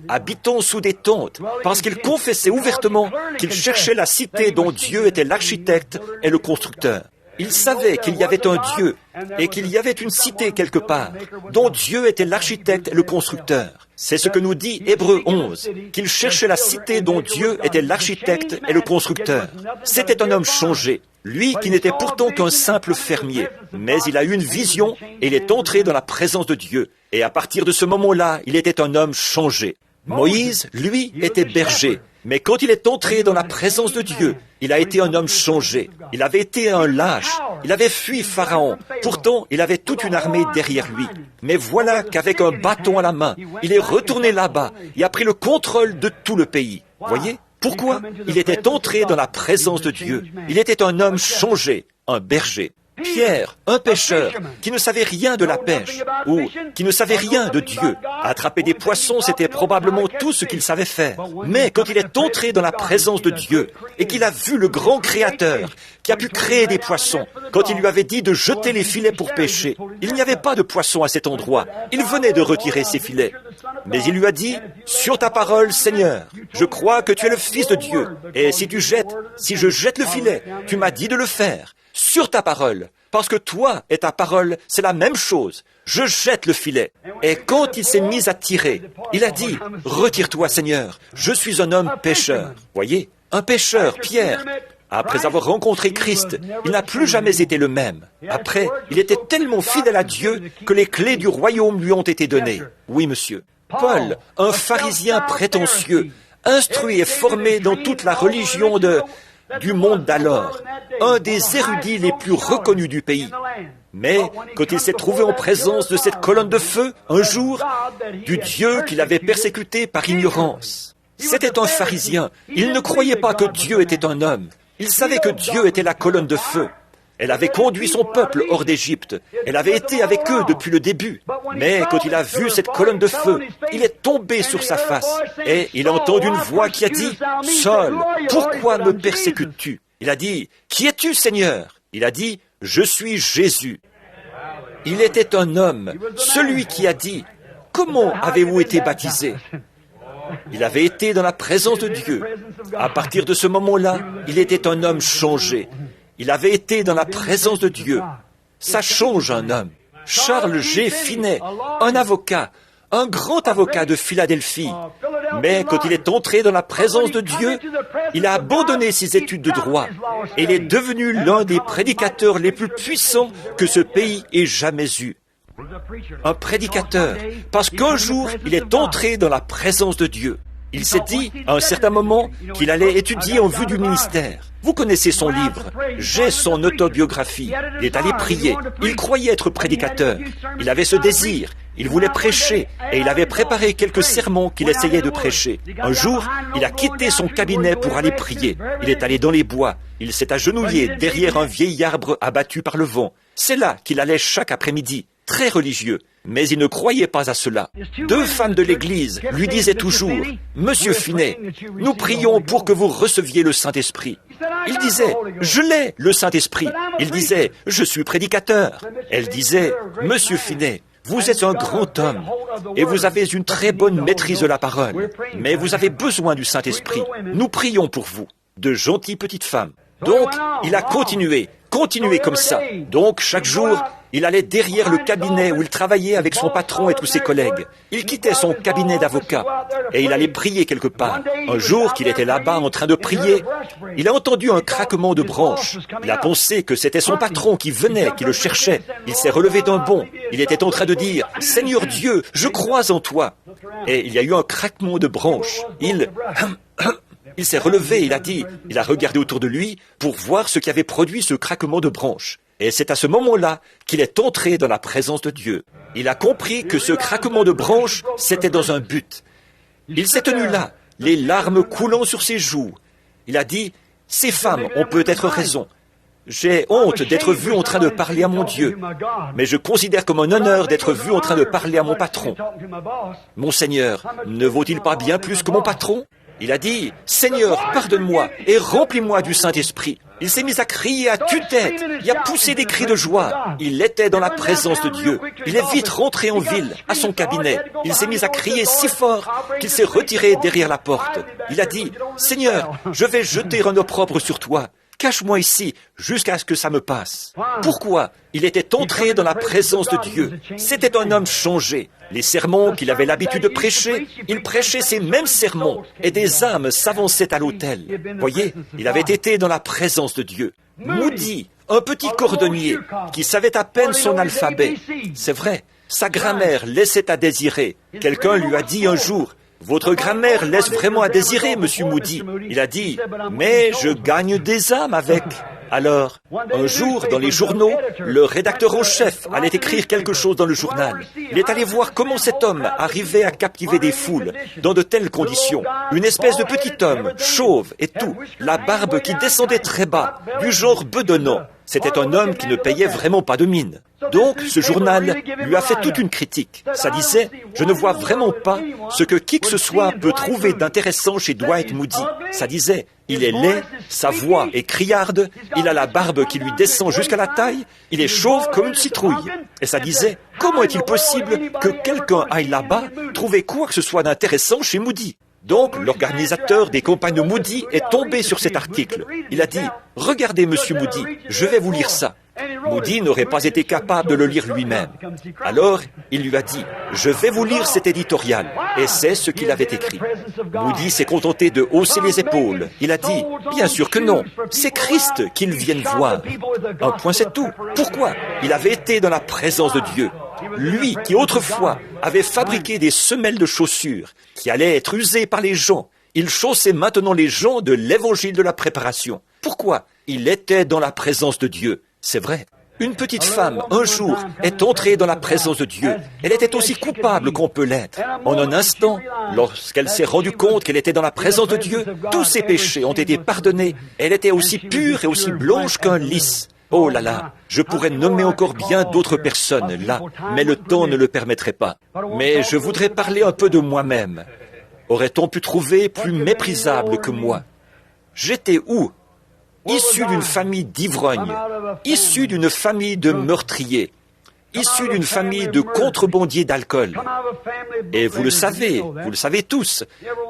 habitant sous des tentes, parce qu'il confessait ouvertement qu'il cherchait la cité dont Dieu était l'architecte et le constructeur. Il savait qu'il y avait un Dieu et qu'il y avait une cité quelque part, dont Dieu était l'architecte et le constructeur. C'est ce que nous dit Hébreux 11, qu'il cherchait la cité dont Dieu était l'architecte et le constructeur. C'était un homme changé, lui qui n'était pourtant qu'un simple fermier. Mais il a eu une vision et il est entré dans la présence de Dieu. Et à partir de ce moment-là, il était un homme changé. Moïse, lui, était berger. Mais quand il est entré dans la présence de Dieu, il a été un homme changé. Il avait été un lâche. Il avait fui Pharaon. Pourtant, il avait toute une armée derrière lui. Mais voilà qu'avec un bâton à la main, il est retourné là-bas et a pris le contrôle de tout le pays. Voyez ? Pourquoi ? Il était entré dans la présence de Dieu. Il était un homme changé, un berger. Pierre, un pêcheur, qui ne savait rien de la pêche, ou qui ne savait rien de Dieu. Attraper des poissons, c'était probablement tout ce qu'il savait faire. Mais quand il est entré dans la présence de Dieu, et qu'il a vu le grand Créateur, qui a pu créer des poissons, quand il lui avait dit de jeter les filets pour pêcher, il n'y avait pas de poissons à cet endroit. Il venait de retirer ses filets. Mais il lui a dit, « Sur ta parole, Seigneur, je crois que tu es le Fils de Dieu, et si je jette le filet, tu m'as dit de le faire. Sur ta parole, parce que toi et ta parole, c'est la même chose. Je jette le filet. » Et quand il s'est mis à tirer, il a dit, « Retire-toi, Seigneur, je suis un homme pécheur. » Voyez, un pécheur, Pierre. Après avoir rencontré Christ, il n'a plus jamais été le même. Après, il était tellement fidèle à Dieu que les clés du royaume lui ont été données. Oui, monsieur. Paul, un pharisien prétentieux, instruit et formé dans toute la religion du monde d'alors, un des érudits les plus reconnus du pays. Mais quand il s'est trouvé en présence de cette colonne de feu, un jour, du Dieu qu'il avait persécuté par ignorance. C'était un pharisien. Il ne croyait pas que Dieu était un homme. Il savait que Dieu était la colonne de feu. Elle avait conduit son peuple hors d'Égypte. Elle avait été avec eux depuis le début. Mais quand il a vu cette colonne de feu, il est tombé sur sa face. Et il a entendu une voix qui a dit, « Saul, pourquoi me persécutes-tu » Il a dit, « Qui es-tu, Seigneur » Il a dit, « Je suis Jésus. » Il était un homme, celui qui a dit, « Comment avez-vous été baptisé » Il avait été dans la présence de Dieu. À partir de ce moment-là, il était un homme changé. Il avait été dans la présence de Dieu. Ça change un homme. Charles G. Finney, un avocat, un grand avocat de Philadelphie. Mais quand il est entré dans la présence de Dieu, il a abandonné ses études de droit et il est devenu l'un des prédicateurs les plus puissants que ce pays ait jamais eu. Un prédicateur, parce qu'un jour, il est entré dans la présence de Dieu. Il s'est dit, à un certain moment, qu'il allait étudier en vue du ministère. Vous connaissez son livre. J'ai son autobiographie. Il est allé prier. Il croyait être prédicateur. Il avait ce désir. Il voulait prêcher et il avait préparé quelques sermons qu'il essayait de prêcher. Un jour, il a quitté son cabinet pour aller prier. Il est allé dans les bois. Il s'est agenouillé derrière un vieil arbre abattu par le vent. C'est là qu'il allait chaque après-midi. Très religieux, mais il ne croyait pas à cela. Deux femmes de l'Église lui disaient toujours, « Monsieur Finney, nous prions pour que vous receviez le Saint-Esprit. » Il disait, « Je l'ai, le Saint-Esprit. » Il disait, « Je suis prédicateur. » Elle disait, « Monsieur Finney, vous êtes un grand homme et vous avez une très bonne maîtrise de la parole, mais vous avez besoin du Saint-Esprit. Nous prions pour vous. » De gentilles petites femmes. Donc, il a continué comme ça. Donc, chaque jour, il allait derrière le cabinet où il travaillait avec son patron et tous ses collègues. Il quittait son cabinet d'avocat et il allait prier quelque part. Un jour qu'il était là-bas en train de prier, il a entendu un craquement de branches. Il a pensé que c'était son patron qui venait, qui le cherchait. Il s'est relevé d'un bond. Il était en train de dire, « Seigneur Dieu, je crois en toi. » Et il y a eu un craquement de branches. Il s'est relevé, il a regardé autour de lui pour voir ce qui avait produit ce craquement de branches. Et c'est à ce moment-là qu'il est entré dans la présence de Dieu. Il a compris que ce craquement de branches, c'était dans un but. Il s'est tenu là, les larmes coulant sur ses joues. Il a dit, « Ces femmes ont peut-être raison. J'ai honte d'être vu en train de parler à mon Dieu, mais je considère comme un honneur d'être vu en train de parler à mon patron. Mon Seigneur, ne vaut-il pas bien plus que mon patron ?» Il a dit, « Seigneur, pardonne-moi et remplis-moi du Saint-Esprit. » Il s'est mis à crier à tue-tête, il a poussé des cris de joie. Il était dans la présence de Dieu. Il est vite rentré en ville, à son cabinet. Il s'est mis à crier si fort qu'il s'est retiré derrière la porte. Il a dit, « Seigneur, je vais jeter un opprobre sur toi. Cache-moi ici jusqu'à ce que ça me passe. » Pourquoi ? Il était entré dans la présence de Dieu. C'était un homme changé. Les sermons qu'il avait l'habitude de prêcher, il prêchait ces mêmes sermons et des âmes s'avançaient à l'autel. Voyez, il avait été dans la présence de Dieu. Moody, un petit cordonnier qui savait à peine son alphabet. C'est vrai, sa grammaire laissait à désirer. Quelqu'un lui a dit un jour, « Votre grammaire laisse vraiment à désirer, Monsieur Moody. Il a dit, mais je gagne des âmes avec. Alors, un jour, dans les journaux, le rédacteur en chef allait écrire quelque chose dans le journal. Il est allé voir comment cet homme arrivait à captiver des foules dans de telles conditions. Une espèce de petit homme, chauve et tout, la barbe qui descendait très bas, du genre bedonnant. C'était un homme qui ne payait vraiment pas de mine. Donc, ce journal lui a fait toute une critique. Ça disait, je ne vois vraiment pas ce que qui que ce soit peut trouver d'intéressant chez Dwight Moody. Ça disait, il est laid, sa voix est criarde, il a la barbe qui lui descend jusqu'à la taille, il est chauve comme une citrouille. Et ça disait, comment est-il possible que quelqu'un aille là-bas trouver quoi que ce soit d'intéressant chez Moody? Donc, l'organisateur des campagnes Moody est tombé sur cet article. Il a dit, « Regardez, Monsieur Moody, je vais vous lire ça. » Moody n'aurait pas été capable de le lire lui-même. Alors, il lui a dit, « Je vais vous lire cet éditorial. » Et c'est ce qu'il avait écrit. Moody s'est contenté de hausser les épaules. Il a dit, « Bien sûr que non, c'est Christ qu'ils viennent voir. » Un point, c'est tout. Pourquoi? Il avait été dans la présence de Dieu. Lui qui autrefois avait fabriqué des semelles de chaussures qui allaient être usées par les gens, il chaussait maintenant les gens de l'évangile de la préparation. Pourquoi? Il était dans la présence de Dieu. C'est vrai. Une petite femme, un jour, est entrée dans la présence de Dieu. Elle était aussi coupable qu'on peut l'être. En un instant, lorsqu'elle s'est rendue compte qu'elle était dans la présence de Dieu, tous ses péchés ont été pardonnés. Elle était aussi pure et aussi blanche qu'un lys. Oh là là, je pourrais nommer encore bien d'autres personnes là, mais le temps ne le permettrait pas. Mais je voudrais parler un peu de moi-même. Aurait-on pu trouver plus méprisable que moi? J'étais où? Issu d'une famille d'ivrognes, issu d'une famille de meurtriers, issu d'une famille de contrebandiers d'alcool. Et vous le savez tous,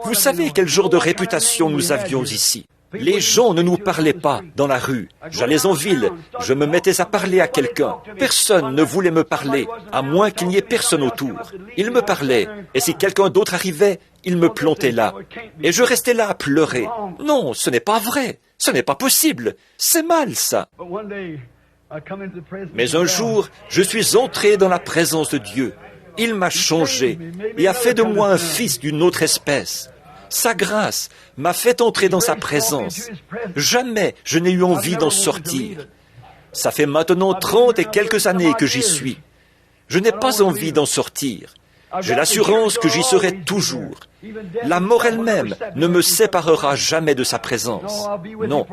vous savez quel genre de réputation nous avions ici. Les gens ne nous parlaient pas dans la rue. J'allais en ville, je me mettais à parler à quelqu'un. Personne ne voulait me parler, à moins qu'il n'y ait personne autour. Il me parlait, et si quelqu'un d'autre arrivait, il me plantait là. Et je restais là à pleurer. Non, ce n'est pas vrai, ce n'est pas possible, c'est mal ça. Mais un jour, je suis entré dans la présence de Dieu. Il m'a changé et a fait de moi un fils d'une autre espèce. Sa grâce m'a fait entrer dans sa présence. Jamais je n'ai eu envie d'en sortir. Ça fait maintenant 30 et quelques années que j'y suis. Je n'ai pas envie d'en sortir. J'ai l'assurance que j'y serai toujours. La mort elle-même ne me séparera jamais de sa présence. Non,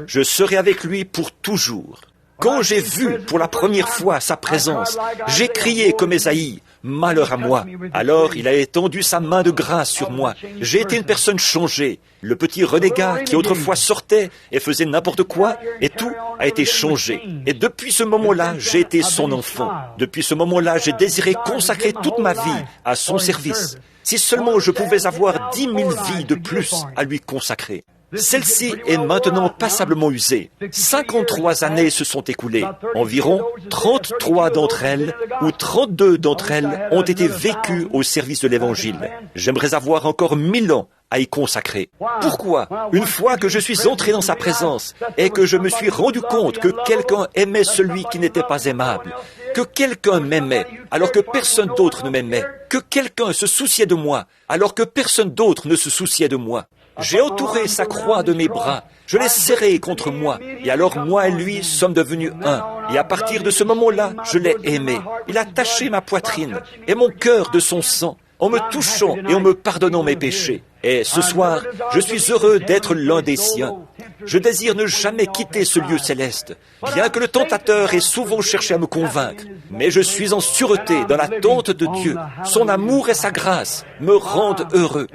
je serai avec lui pour toujours. Quand j'ai vu pour la première fois sa présence, j'ai crié comme Ésaïe, « Malheur à moi !» Alors il a étendu sa main de grâce sur moi. J'ai été une personne changée. Le petit renégat qui autrefois sortait et faisait n'importe quoi, et tout a été changé. Et depuis ce moment-là, j'ai été son enfant. Depuis ce moment-là, j'ai désiré consacrer toute ma vie à son service. Si seulement je pouvais avoir 10 000 vies de plus à lui consacrer. Celle-ci est maintenant passablement usée. 53 années se sont écoulées. Environ 33 d'entre elles, ou 32 d'entre elles, ont été vécues au service de l'Évangile. J'aimerais avoir encore 1000 ans à y consacrer. Pourquoi? Une fois que je suis entré dans sa présence et que je me suis rendu compte que quelqu'un aimait celui qui n'était pas aimable, que quelqu'un m'aimait alors que personne d'autre ne m'aimait, que quelqu'un se souciait de moi alors que personne d'autre ne se souciait de moi. J'ai entouré sa croix de mes bras, je l'ai serré contre moi, et alors moi et lui sommes devenus un. Et à partir de ce moment-là, je l'ai aimé. Il a taché ma poitrine et mon cœur de son sang, en me touchant et en me pardonnant mes péchés. Et ce soir, je suis heureux d'être l'un des siens. Je désire ne jamais quitter ce lieu céleste, bien que le tentateur ait souvent cherché à me convaincre. Mais je suis en sûreté dans l'attente de Dieu. Son amour et sa grâce me rendent heureux.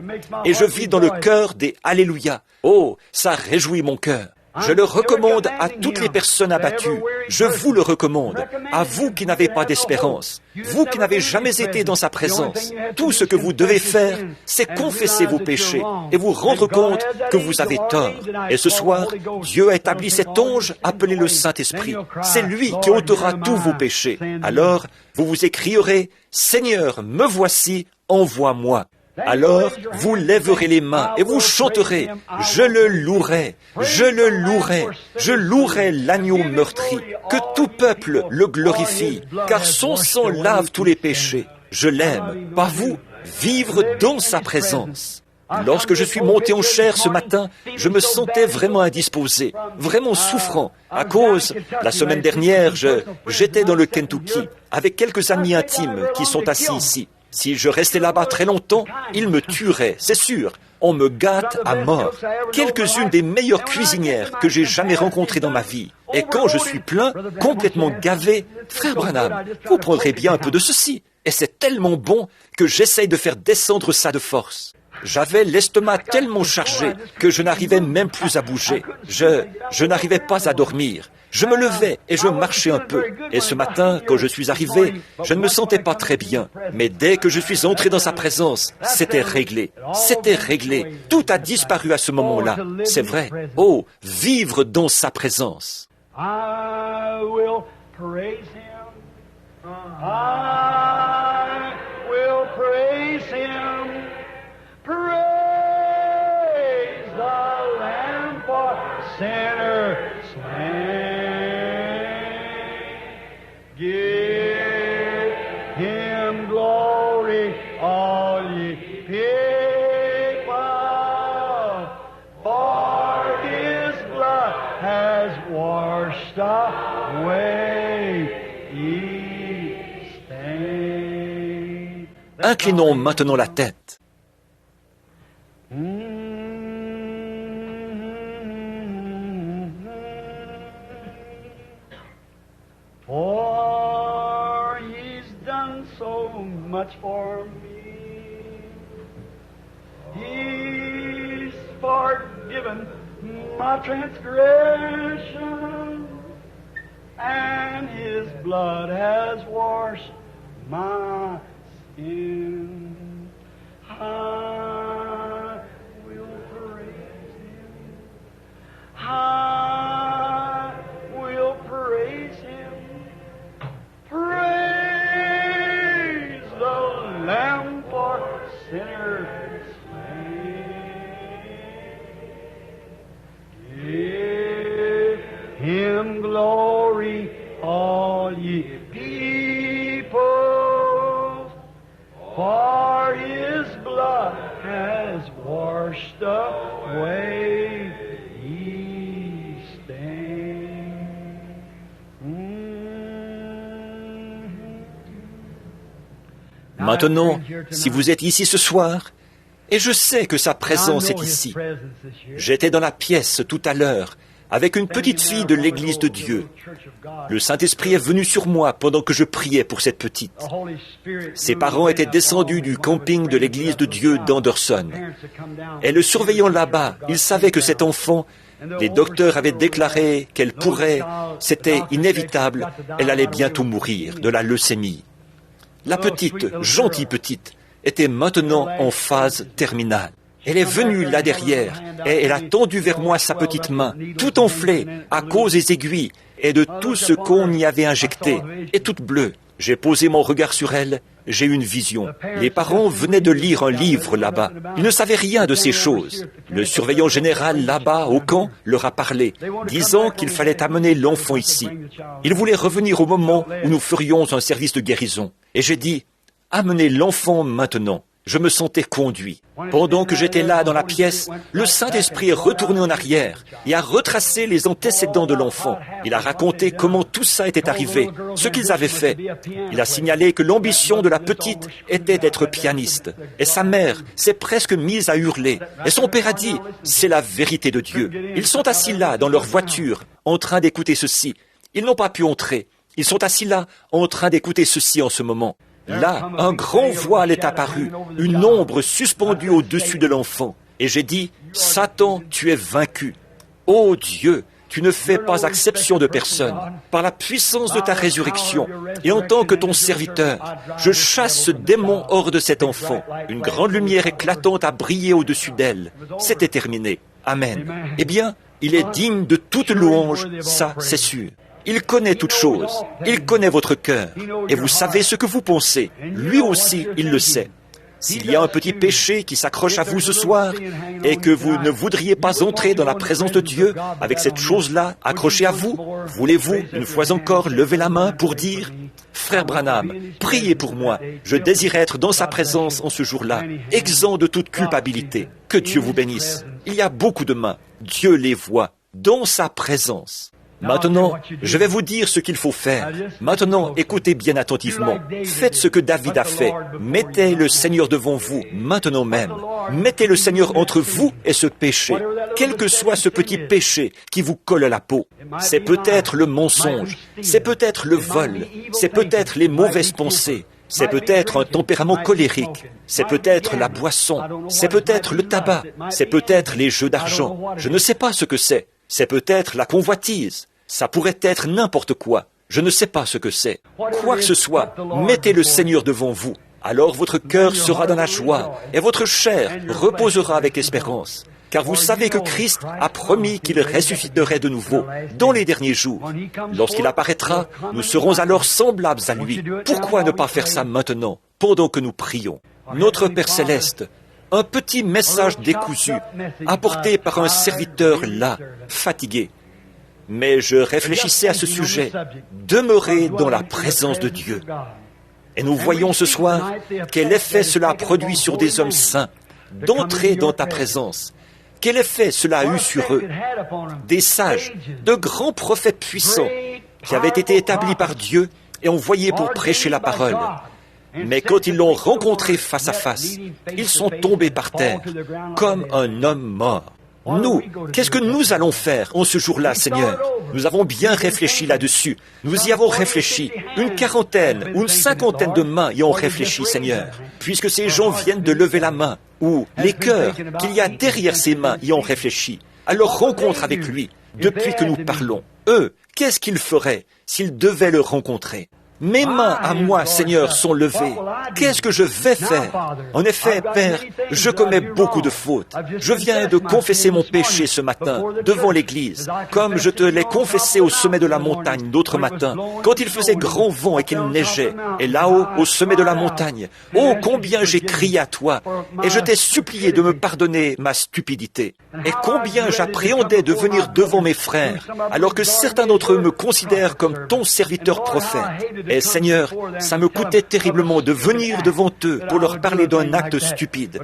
Et je vis dans le cœur des Alléluia. Oh, ça réjouit mon cœur. Je le recommande à toutes les personnes abattues. Je vous le recommande, à vous qui n'avez pas d'espérance, vous qui n'avez jamais été dans sa présence. Tout ce que vous devez faire, c'est confesser vos péchés et vous rendre compte que vous avez tort. Et ce soir, Dieu a établi cet ange appelé le Saint-Esprit. C'est lui qui ôtera tous vos péchés. Alors, vous vous écrierez, « Seigneur, me voici, envoie-moi ». Alors, vous lèverez les mains et vous chanterez, « Je le louerai, je le louerai, je louerai l'agneau meurtri, que tout peuple le glorifie, car son sang lave tous les péchés. Je l'aime, pas vous, vivre dans sa présence. Lorsque je suis monté en chair ce matin, je me sentais vraiment indisposé, vraiment souffrant, à cause, la semaine dernière, j'étais dans le Kentucky, avec quelques amis intimes qui sont assis ici. Si je restais là-bas très longtemps, ils me tueraient, c'est sûr. On me gâte à mort. Quelques-unes des meilleures cuisinières que j'ai jamais rencontrées dans ma vie. Et quand je suis plein, complètement gavé, frère Branham, vous prendrez bien un peu de ceci. Et c'est tellement bon que j'essaye de faire descendre ça de force. J'avais l'estomac tellement chargé que je n'arrivais même plus à bouger. Je n'arrivais pas à dormir. Je me levais et je marchais un peu. Et ce matin, quand je suis arrivé, je ne me sentais pas très bien. Mais dès que je suis entré dans sa présence, c'était réglé. C'était réglé. Tout a disparu à ce moment-là. C'est vrai. Oh, vivre dans sa présence. I will praise him. I will praise him. Praise the Lamb for sinners slain. Give him glory, all ye people, for his blood has washed away each stain. Inclinons maintenant la tête. For he's done so much for me. He's forgiven my transgression, and his blood has washed my sin. I will praise him. I will praise him. Praise the Lamb for sinners slain. Give him glory, all ye people, for his blood has washed away ye stain. Maintenant, si vous êtes ici ce soir, et je sais que sa présence est ici. J'étais dans la pièce tout à l'heure, avec une petite fille de l'Église de Dieu. Le Saint-Esprit est venu sur moi pendant que je priais pour cette petite. Ses parents étaient descendus du camping de l'Église de Dieu d'Anderson. Et le surveillant là-bas, il savait que cet enfant, les docteurs avaient déclaré qu'elle pourrait, c'était inévitable, elle allait bientôt mourir de la leucémie. La petite, gentille petite, était maintenant en phase terminale. Elle est venue là derrière et elle a tendu vers moi sa petite main, tout enflée à cause des aiguilles et de tout ce qu'on y avait injecté, et toute bleue. J'ai posé mon regard sur elle, j'ai eu une vision. Les parents venaient de lire un livre là-bas. Ils ne savaient rien de ces choses. Le surveillant général là-bas, au camp, leur a parlé, disant qu'il fallait amener l'enfant ici. Il voulait revenir au moment où nous ferions un service de guérison. Et j'ai dit, amenez l'enfant maintenant. Je me sentais conduit. Pendant que j'étais là dans la pièce, le Saint-Esprit est retourné en arrière et a retracé les antécédents de l'enfant. Il a raconté comment tout ça était arrivé, ce qu'ils avaient fait. Il a signalé que l'ambition de la petite était d'être pianiste. Et sa mère s'est presque mise à hurler. Et son père a dit, c'est la vérité de Dieu. Ils sont assis là, dans leur voiture, en train d'écouter ceci. Ils n'ont pas pu entrer. Ils sont assis là, en train d'écouter ceci en ce moment. Là, un grand voile est apparu, une ombre suspendue au-dessus de l'enfant. Et j'ai dit, Satan, tu es vaincu. Ô Dieu, tu ne fais pas exception de personne. Par la puissance de ta résurrection, et en tant que ton serviteur, je chasse ce démon hors de cet enfant. Une grande lumière éclatante a brillé au-dessus d'elle. C'était terminé. Amen. Eh bien, il est digne de toute louange, ça c'est sûr. Il connaît toutes choses. Il connaît votre cœur. Et vous savez ce que vous pensez. Lui aussi, il le sait. S'il y a un petit péché qui s'accroche à vous ce soir et que vous ne voudriez pas entrer dans la présence de Dieu avec cette chose-là accrochée à vous, voulez-vous, une fois encore, lever la main pour dire Frère Branham, priez pour moi. Je désire être dans sa présence en ce jour-là, exempt de toute culpabilité. Que Dieu vous bénisse. Il y a beaucoup de mains. Dieu les voit dans sa présence. Maintenant, je vais vous dire ce qu'il faut faire. Maintenant, écoutez bien attentivement. Faites ce que David a fait. Mettez le Seigneur devant vous, maintenant même. Mettez le Seigneur entre vous et ce péché. Quel que soit ce petit péché qui vous colle à la peau. C'est peut-être le mensonge. C'est peut-être le vol. C'est peut-être les mauvaises pensées. C'est peut-être un tempérament colérique. C'est peut-être la boisson. C'est peut-être le tabac. C'est peut-être les jeux d'argent. Je ne sais pas ce que c'est. C'est peut-être la convoitise. Ça pourrait être n'importe quoi. Je ne sais pas ce que c'est. Quoi que ce soit, mettez le Seigneur devant vous. Alors votre cœur sera dans la joie et votre chair reposera avec espérance. Car vous savez que Christ a promis qu'il ressusciterait de nouveau dans les derniers jours. Lorsqu'il apparaîtra, nous serons alors semblables à lui. Pourquoi ne pas faire ça maintenant, pendant que nous prions? Notre Père Céleste, un petit message décousu, apporté par un serviteur là, fatigué. Mais je réfléchissais à ce sujet, demeurer dans la présence de Dieu. Et nous voyons ce soir quel effet cela a produit sur des hommes saints, d'entrer dans ta présence. Quel effet cela a eu sur eux? Des sages, de grands prophètes puissants, qui avaient été établis par Dieu et envoyés pour prêcher la parole. Mais quand ils l'ont rencontré face à face, ils sont tombés par terre, comme un homme mort. Nous, qu'est-ce que nous allons faire en ce jour-là, Seigneur? Nous avons bien réfléchi là-dessus. Nous y avons réfléchi. Une quarantaine ou une cinquantaine de mains y ont réfléchi, Seigneur. Puisque ces gens viennent de lever la main, ou les cœurs qu'il y a derrière ces mains y ont réfléchi, à leur rencontre avec lui, depuis que nous parlons. Eux, qu'est-ce qu'ils feraient s'ils devaient le rencontrer? Mes mains à moi, Seigneur, sont levées. Qu'est-ce que je vais faire? En effet, Père, je commets beaucoup de fautes. Je viens de confesser mon péché ce matin devant l'Église, comme je te l'ai confessé au sommet de la montagne l'autre matin, quand il faisait grand vent et qu'il neigeait. Et là-haut, au sommet de la montagne, oh, combien j'ai crié à toi, et je t'ai supplié de me pardonner ma stupidité. Et combien j'appréhendais de venir devant mes frères, alors que certains d'entre eux me considèrent comme ton serviteur prophète. Et Seigneur, ça me coûtait terriblement de venir devant eux pour leur parler d'un acte stupide,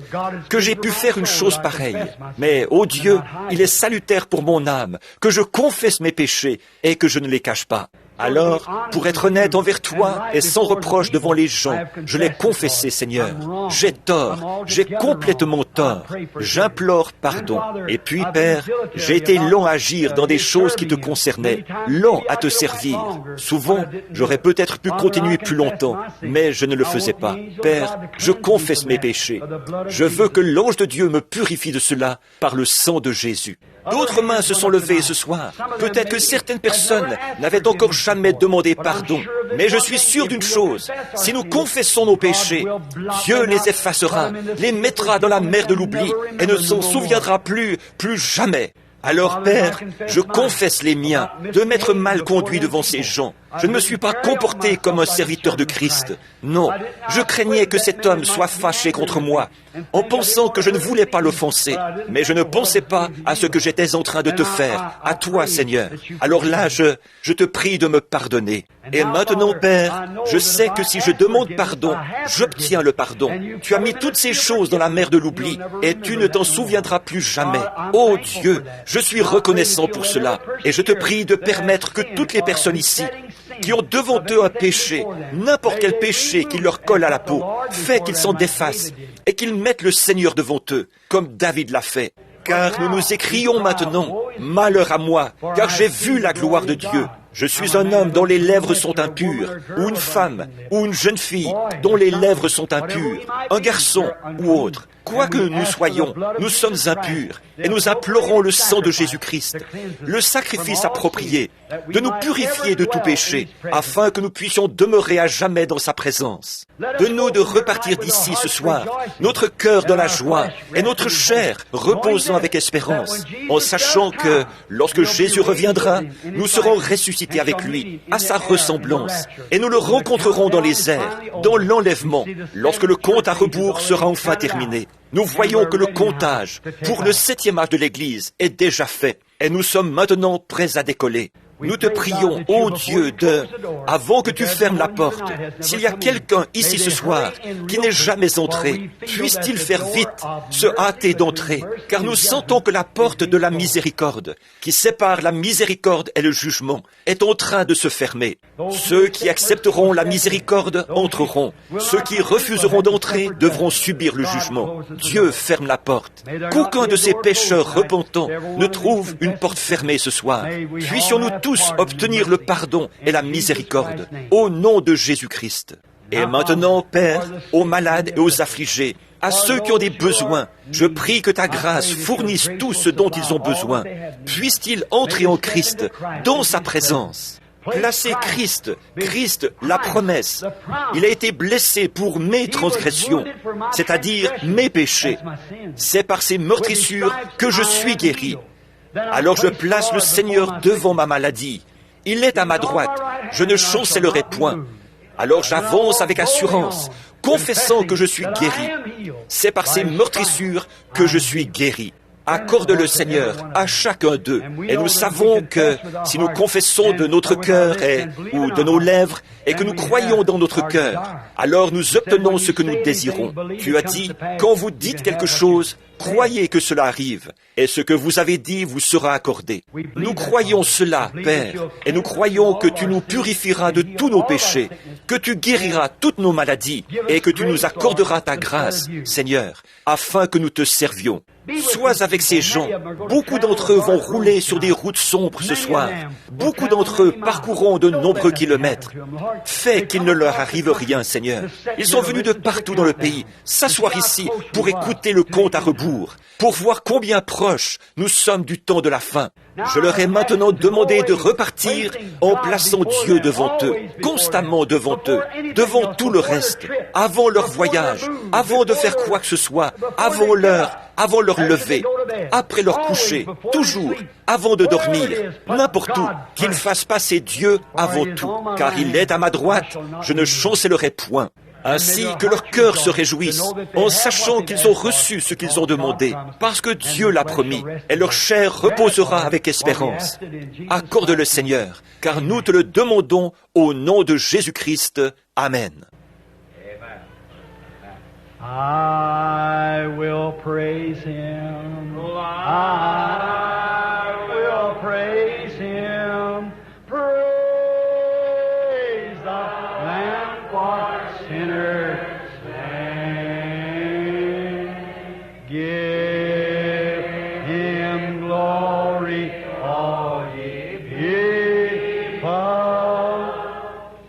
que j'ai pu faire une chose pareille. Mais, ô Dieu, il est salutaire pour mon âme, que je confesse mes péchés et que je ne les cache pas. Alors, pour être honnête envers toi et sans reproche devant les gens, je l'ai confessé, Seigneur. J'ai tort, j'ai complètement tort. J'implore pardon. Et puis, Père, j'ai été lent à agir dans des choses qui te concernaient, lent à te servir. Souvent, j'aurais peut-être pu continuer plus longtemps, mais je ne le faisais pas. Père, je confesse mes péchés. Je veux que l'ange de Dieu me purifie de cela par le sang de Jésus. D'autres mains se sont levées ce soir. Peut-être que certaines personnes n'avaient encore jamais demandé pardon. Mais je suis sûr d'une chose. Si nous confessons nos péchés, Dieu les effacera, les mettra dans la mer de l'oubli et ne s'en souviendra plus jamais. Alors, Père, je confesse les miens, de m'être mal conduit devant ces gens. Je ne me suis pas comporté comme un serviteur de Christ. Non, je craignais que cet homme soit fâché contre moi, en pensant que je ne voulais pas l'offenser. Mais je ne pensais pas à ce que j'étais en train de te faire, à toi, Seigneur. Alors là, je te prie de me pardonner. Et maintenant, Père, je sais que si je demande pardon, j'obtiens le pardon. Tu as mis toutes ces choses dans la mer de l'oubli, et tu ne t'en souviendras plus jamais. Oh Dieu, je suis reconnaissant pour cela, et je te prie de permettre que toutes les personnes ici, qui ont devant eux un péché, n'importe quel péché qui leur colle à la peau, fait qu'ils s'en défassent et qu'ils mettent le Seigneur devant eux, comme David l'a fait. Car nous nous écrions maintenant, « Malheur à moi, car j'ai vu la gloire de Dieu. Je suis un homme dont les lèvres sont impures, ou une femme, ou une jeune fille dont les lèvres sont impures, un garçon ou autre. Quoi que nous soyons, nous sommes impurs, et nous implorons le sang de Jésus-Christ, le sacrifice approprié, de nous purifier de tout péché, afin que nous puissions demeurer à jamais dans sa présence. Donne-nous de repartir d'ici ce soir, notre cœur dans la joie, et notre chair reposant avec espérance, en sachant que, lorsque Jésus reviendra, nous serons ressuscités avec lui, à sa ressemblance, et nous le rencontrerons dans les airs, dans l'enlèvement, lorsque le compte à rebours sera enfin terminé. Nous voyons que le comptage pour le 7e âge de l'Église est déjà fait, et nous sommes maintenant prêts à décoller. Nous te prions, ô Dieu, avant que tu fermes la porte, s'il y a quelqu'un ici ce soir qui n'est jamais entré, puisse-t-il faire vite, se hâter d'entrer, car nous sentons que la porte de la miséricorde, qui sépare la miséricorde et le jugement, est en train de se fermer. Ceux qui accepteront la miséricorde entreront. Ceux qui refuseront d'entrer devront subir le jugement. Dieu ferme la porte. Qu'aucun de ces pécheurs repentants ne trouve une porte fermée ce soir. Puissions-nous tous obtenir le pardon et la miséricorde, au nom de Jésus-Christ. Et maintenant, Père, aux malades et aux affligés, à ceux qui ont des besoins, je prie que ta grâce fournisse tout ce dont ils ont besoin. Puissent-ils entrer en Christ, dans sa présence. Placer Christ, la promesse. Il a été blessé pour mes transgressions, c'est-à-dire mes péchés. C'est par ses meurtrissures que je suis guéri. Alors je place le Seigneur devant ma maladie. Il est à ma droite, je ne chancellerai point. Alors j'avance avec assurance, confessant que je suis guéri. C'est par ses meurtrissures que je suis guéri. Accorde-le, Seigneur, à chacun d'eux. Et nous savons que si nous confessons de notre cœur ou de nos lèvres et que nous croyons dans notre cœur, alors nous obtenons ce que nous désirons. Tu as dit, quand vous dites quelque chose, croyez que cela arrive, et ce que vous avez dit vous sera accordé. Nous croyons cela, Père, et nous croyons que tu nous purifieras de tous nos péchés, que tu guériras toutes nos maladies, et que tu nous accorderas ta grâce, Seigneur, afin que nous te servions. Sois avec ces gens. Beaucoup d'entre eux vont rouler sur des routes sombres ce soir. Beaucoup d'entre eux parcourront de nombreux kilomètres. Fais qu'il ne leur arrive rien, Seigneur. Ils sont venus de partout dans le pays, s'asseoir ici pour écouter le compte à rebours, pour voir combien proches nous sommes du temps de la fin. Je leur ai maintenant demandé de repartir en plaçant Dieu devant eux, constamment devant eux, devant tout le reste, avant leur voyage, avant de faire quoi que ce soit, avant leur lever, après leur coucher, toujours, avant de dormir, n'importe où, qu'ils fassent passer Dieu avant tout, car il est à ma droite, je ne chancellerai point. Ainsi que leur cœur se réjouisse, en sachant qu'ils ont reçu ce qu'ils ont demandé, parce que Dieu l'a promis, et leur chair reposera avec espérance. Accorde-le, Seigneur, car nous te le demandons au nom de Jésus-Christ. Amen. I will praise Him. I will praise Him. Praise the Lamb for sinners slain. Give Him glory, all ye people,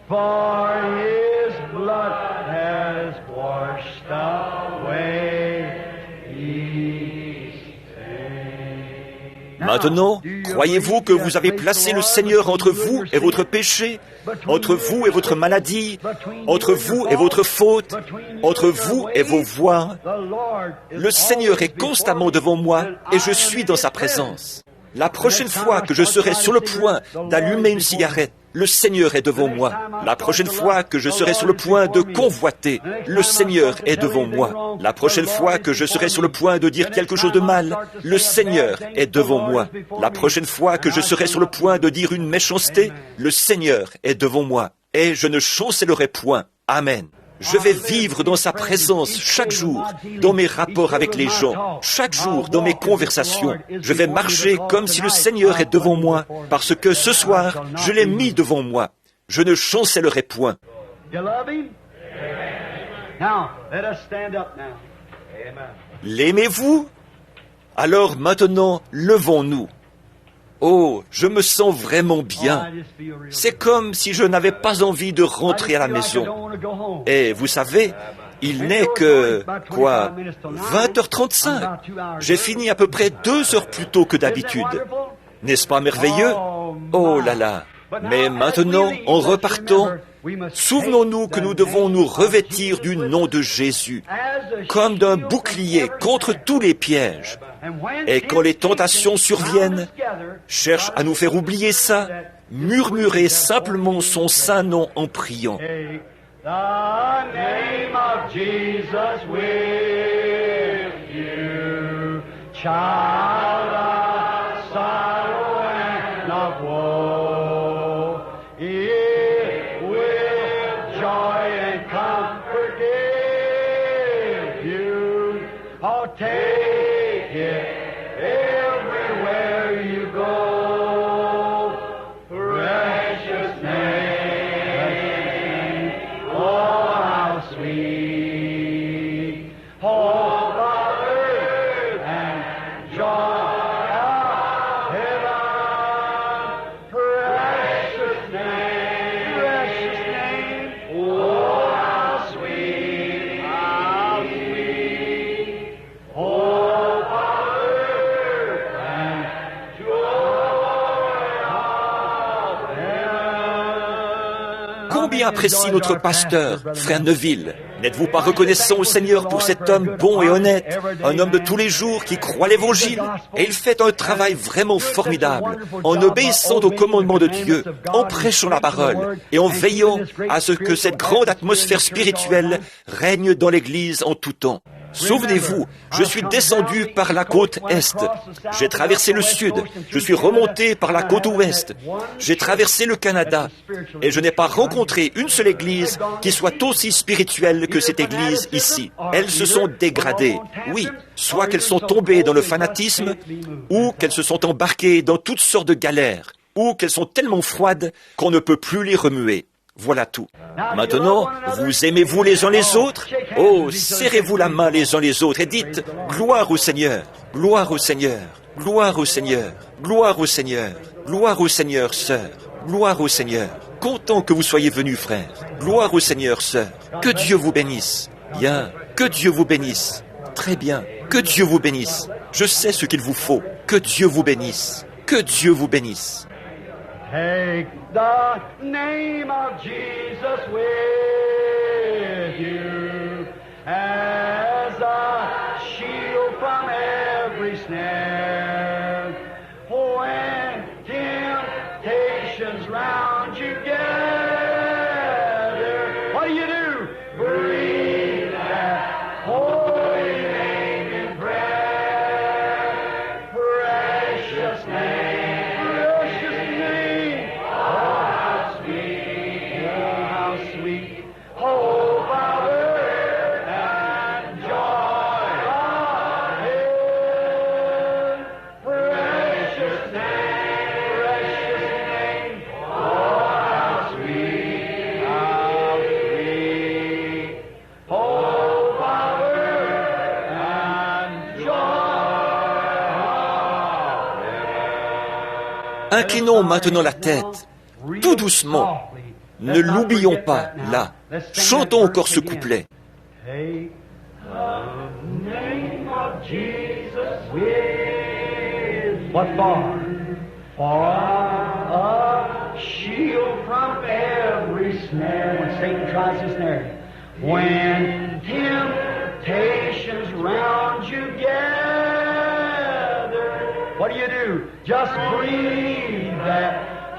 for His blood has washed away His sin. Maintenant, croyez-vous que vous avez placé le Seigneur entre vous et votre péché, entre vous et votre maladie, entre vous et votre faute, entre vous et vos voies? Le Seigneur est constamment devant moi et je suis dans sa présence. La prochaine fois que je serai sur le point d'allumer une cigarette, le Seigneur est devant moi. La prochaine fois que je serai sur le point de convoiter, le Seigneur est devant moi. La prochaine fois que je serai sur le point de dire quelque chose de mal, le Seigneur est devant moi. La prochaine fois que je serai sur le point de dire une méchanceté, le Seigneur est devant moi. Et je ne chancellerai point. Amen. Je vais vivre dans sa présence chaque jour, dans mes rapports avec les gens, chaque jour dans mes conversations. Je vais marcher comme si le Seigneur est devant moi, parce que ce soir, je l'ai mis devant moi. Je ne chancellerai point. L'aimez-vous? Alors maintenant, levons-nous. Oh, je me sens vraiment bien. C'est comme si je n'avais pas envie de rentrer à la maison. Et vous savez, il n'est que, 20h35. J'ai fini à peu près 2 heures plus tôt que d'habitude. N'est-ce pas merveilleux? Oh là là. Mais maintenant, en repartant, souvenons-nous que nous devons nous revêtir du nom de Jésus, comme d'un bouclier contre tous les pièges. Et quand les tentations surviennent, cherche à nous faire oublier ça, murmurer simplement son saint nom en priant. The name of Jesus with you, child of sorrow and of woe. Combien apprécie notre pasteur, frère Neville? N'êtes-vous pas reconnaissant au Seigneur pour cet homme bon et honnête, un homme de tous les jours qui croit l'Évangile? Et il fait un travail vraiment formidable, en obéissant au commandement de Dieu, en prêchant la parole et en veillant à ce que cette grande atmosphère spirituelle règne dans l'Église en tout temps. Souvenez-vous, je suis descendu par la côte Est, j'ai traversé le Sud, je suis remonté par la côte Ouest, j'ai traversé le Canada, et je n'ai pas rencontré une seule église qui soit aussi spirituelle que cette église ici. Elles se sont dégradées, oui, soit qu'elles sont tombées dans le fanatisme, ou qu'elles se sont embarquées dans toutes sortes de galères, ou qu'elles sont tellement froides qu'on ne peut plus les remuer. Voilà tout. Maintenant, vous aimez-vous les uns les autres? Oh, serrez-vous la main les uns les autres et dites « Gloire au Seigneur, gloire au Seigneur, gloire au Seigneur, gloire au Seigneur, gloire au Seigneur, sœur, gloire au Seigneur. » Content que vous soyez venus, frères. Gloire au Seigneur, sœur. Que Dieu vous bénisse. Bien, que Dieu vous bénisse. Très bien, que Dieu vous bénisse. Je sais ce qu'il vous faut. Que Dieu vous bénisse. Que Dieu vous bénisse. Take the name of Jesus with you as a shield from every snare. When temptations round you gather, what do? Breathe that holy name in prayer. Precious name. Inclinons maintenant la tête, tout doucement. Ne l'oublions pas, là. Chantons encore ce couplet. Take the name of Jesus with you. What for? For a shield from every snare. When Satan tries to snare you. When temptations round you gather, what do? Just breathe that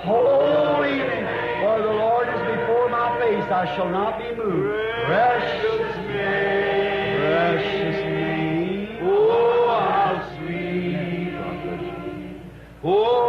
holy name. For the Lord is before my face, I shall not be moved. Precious name, precious name. Oh, how sweet. Oh,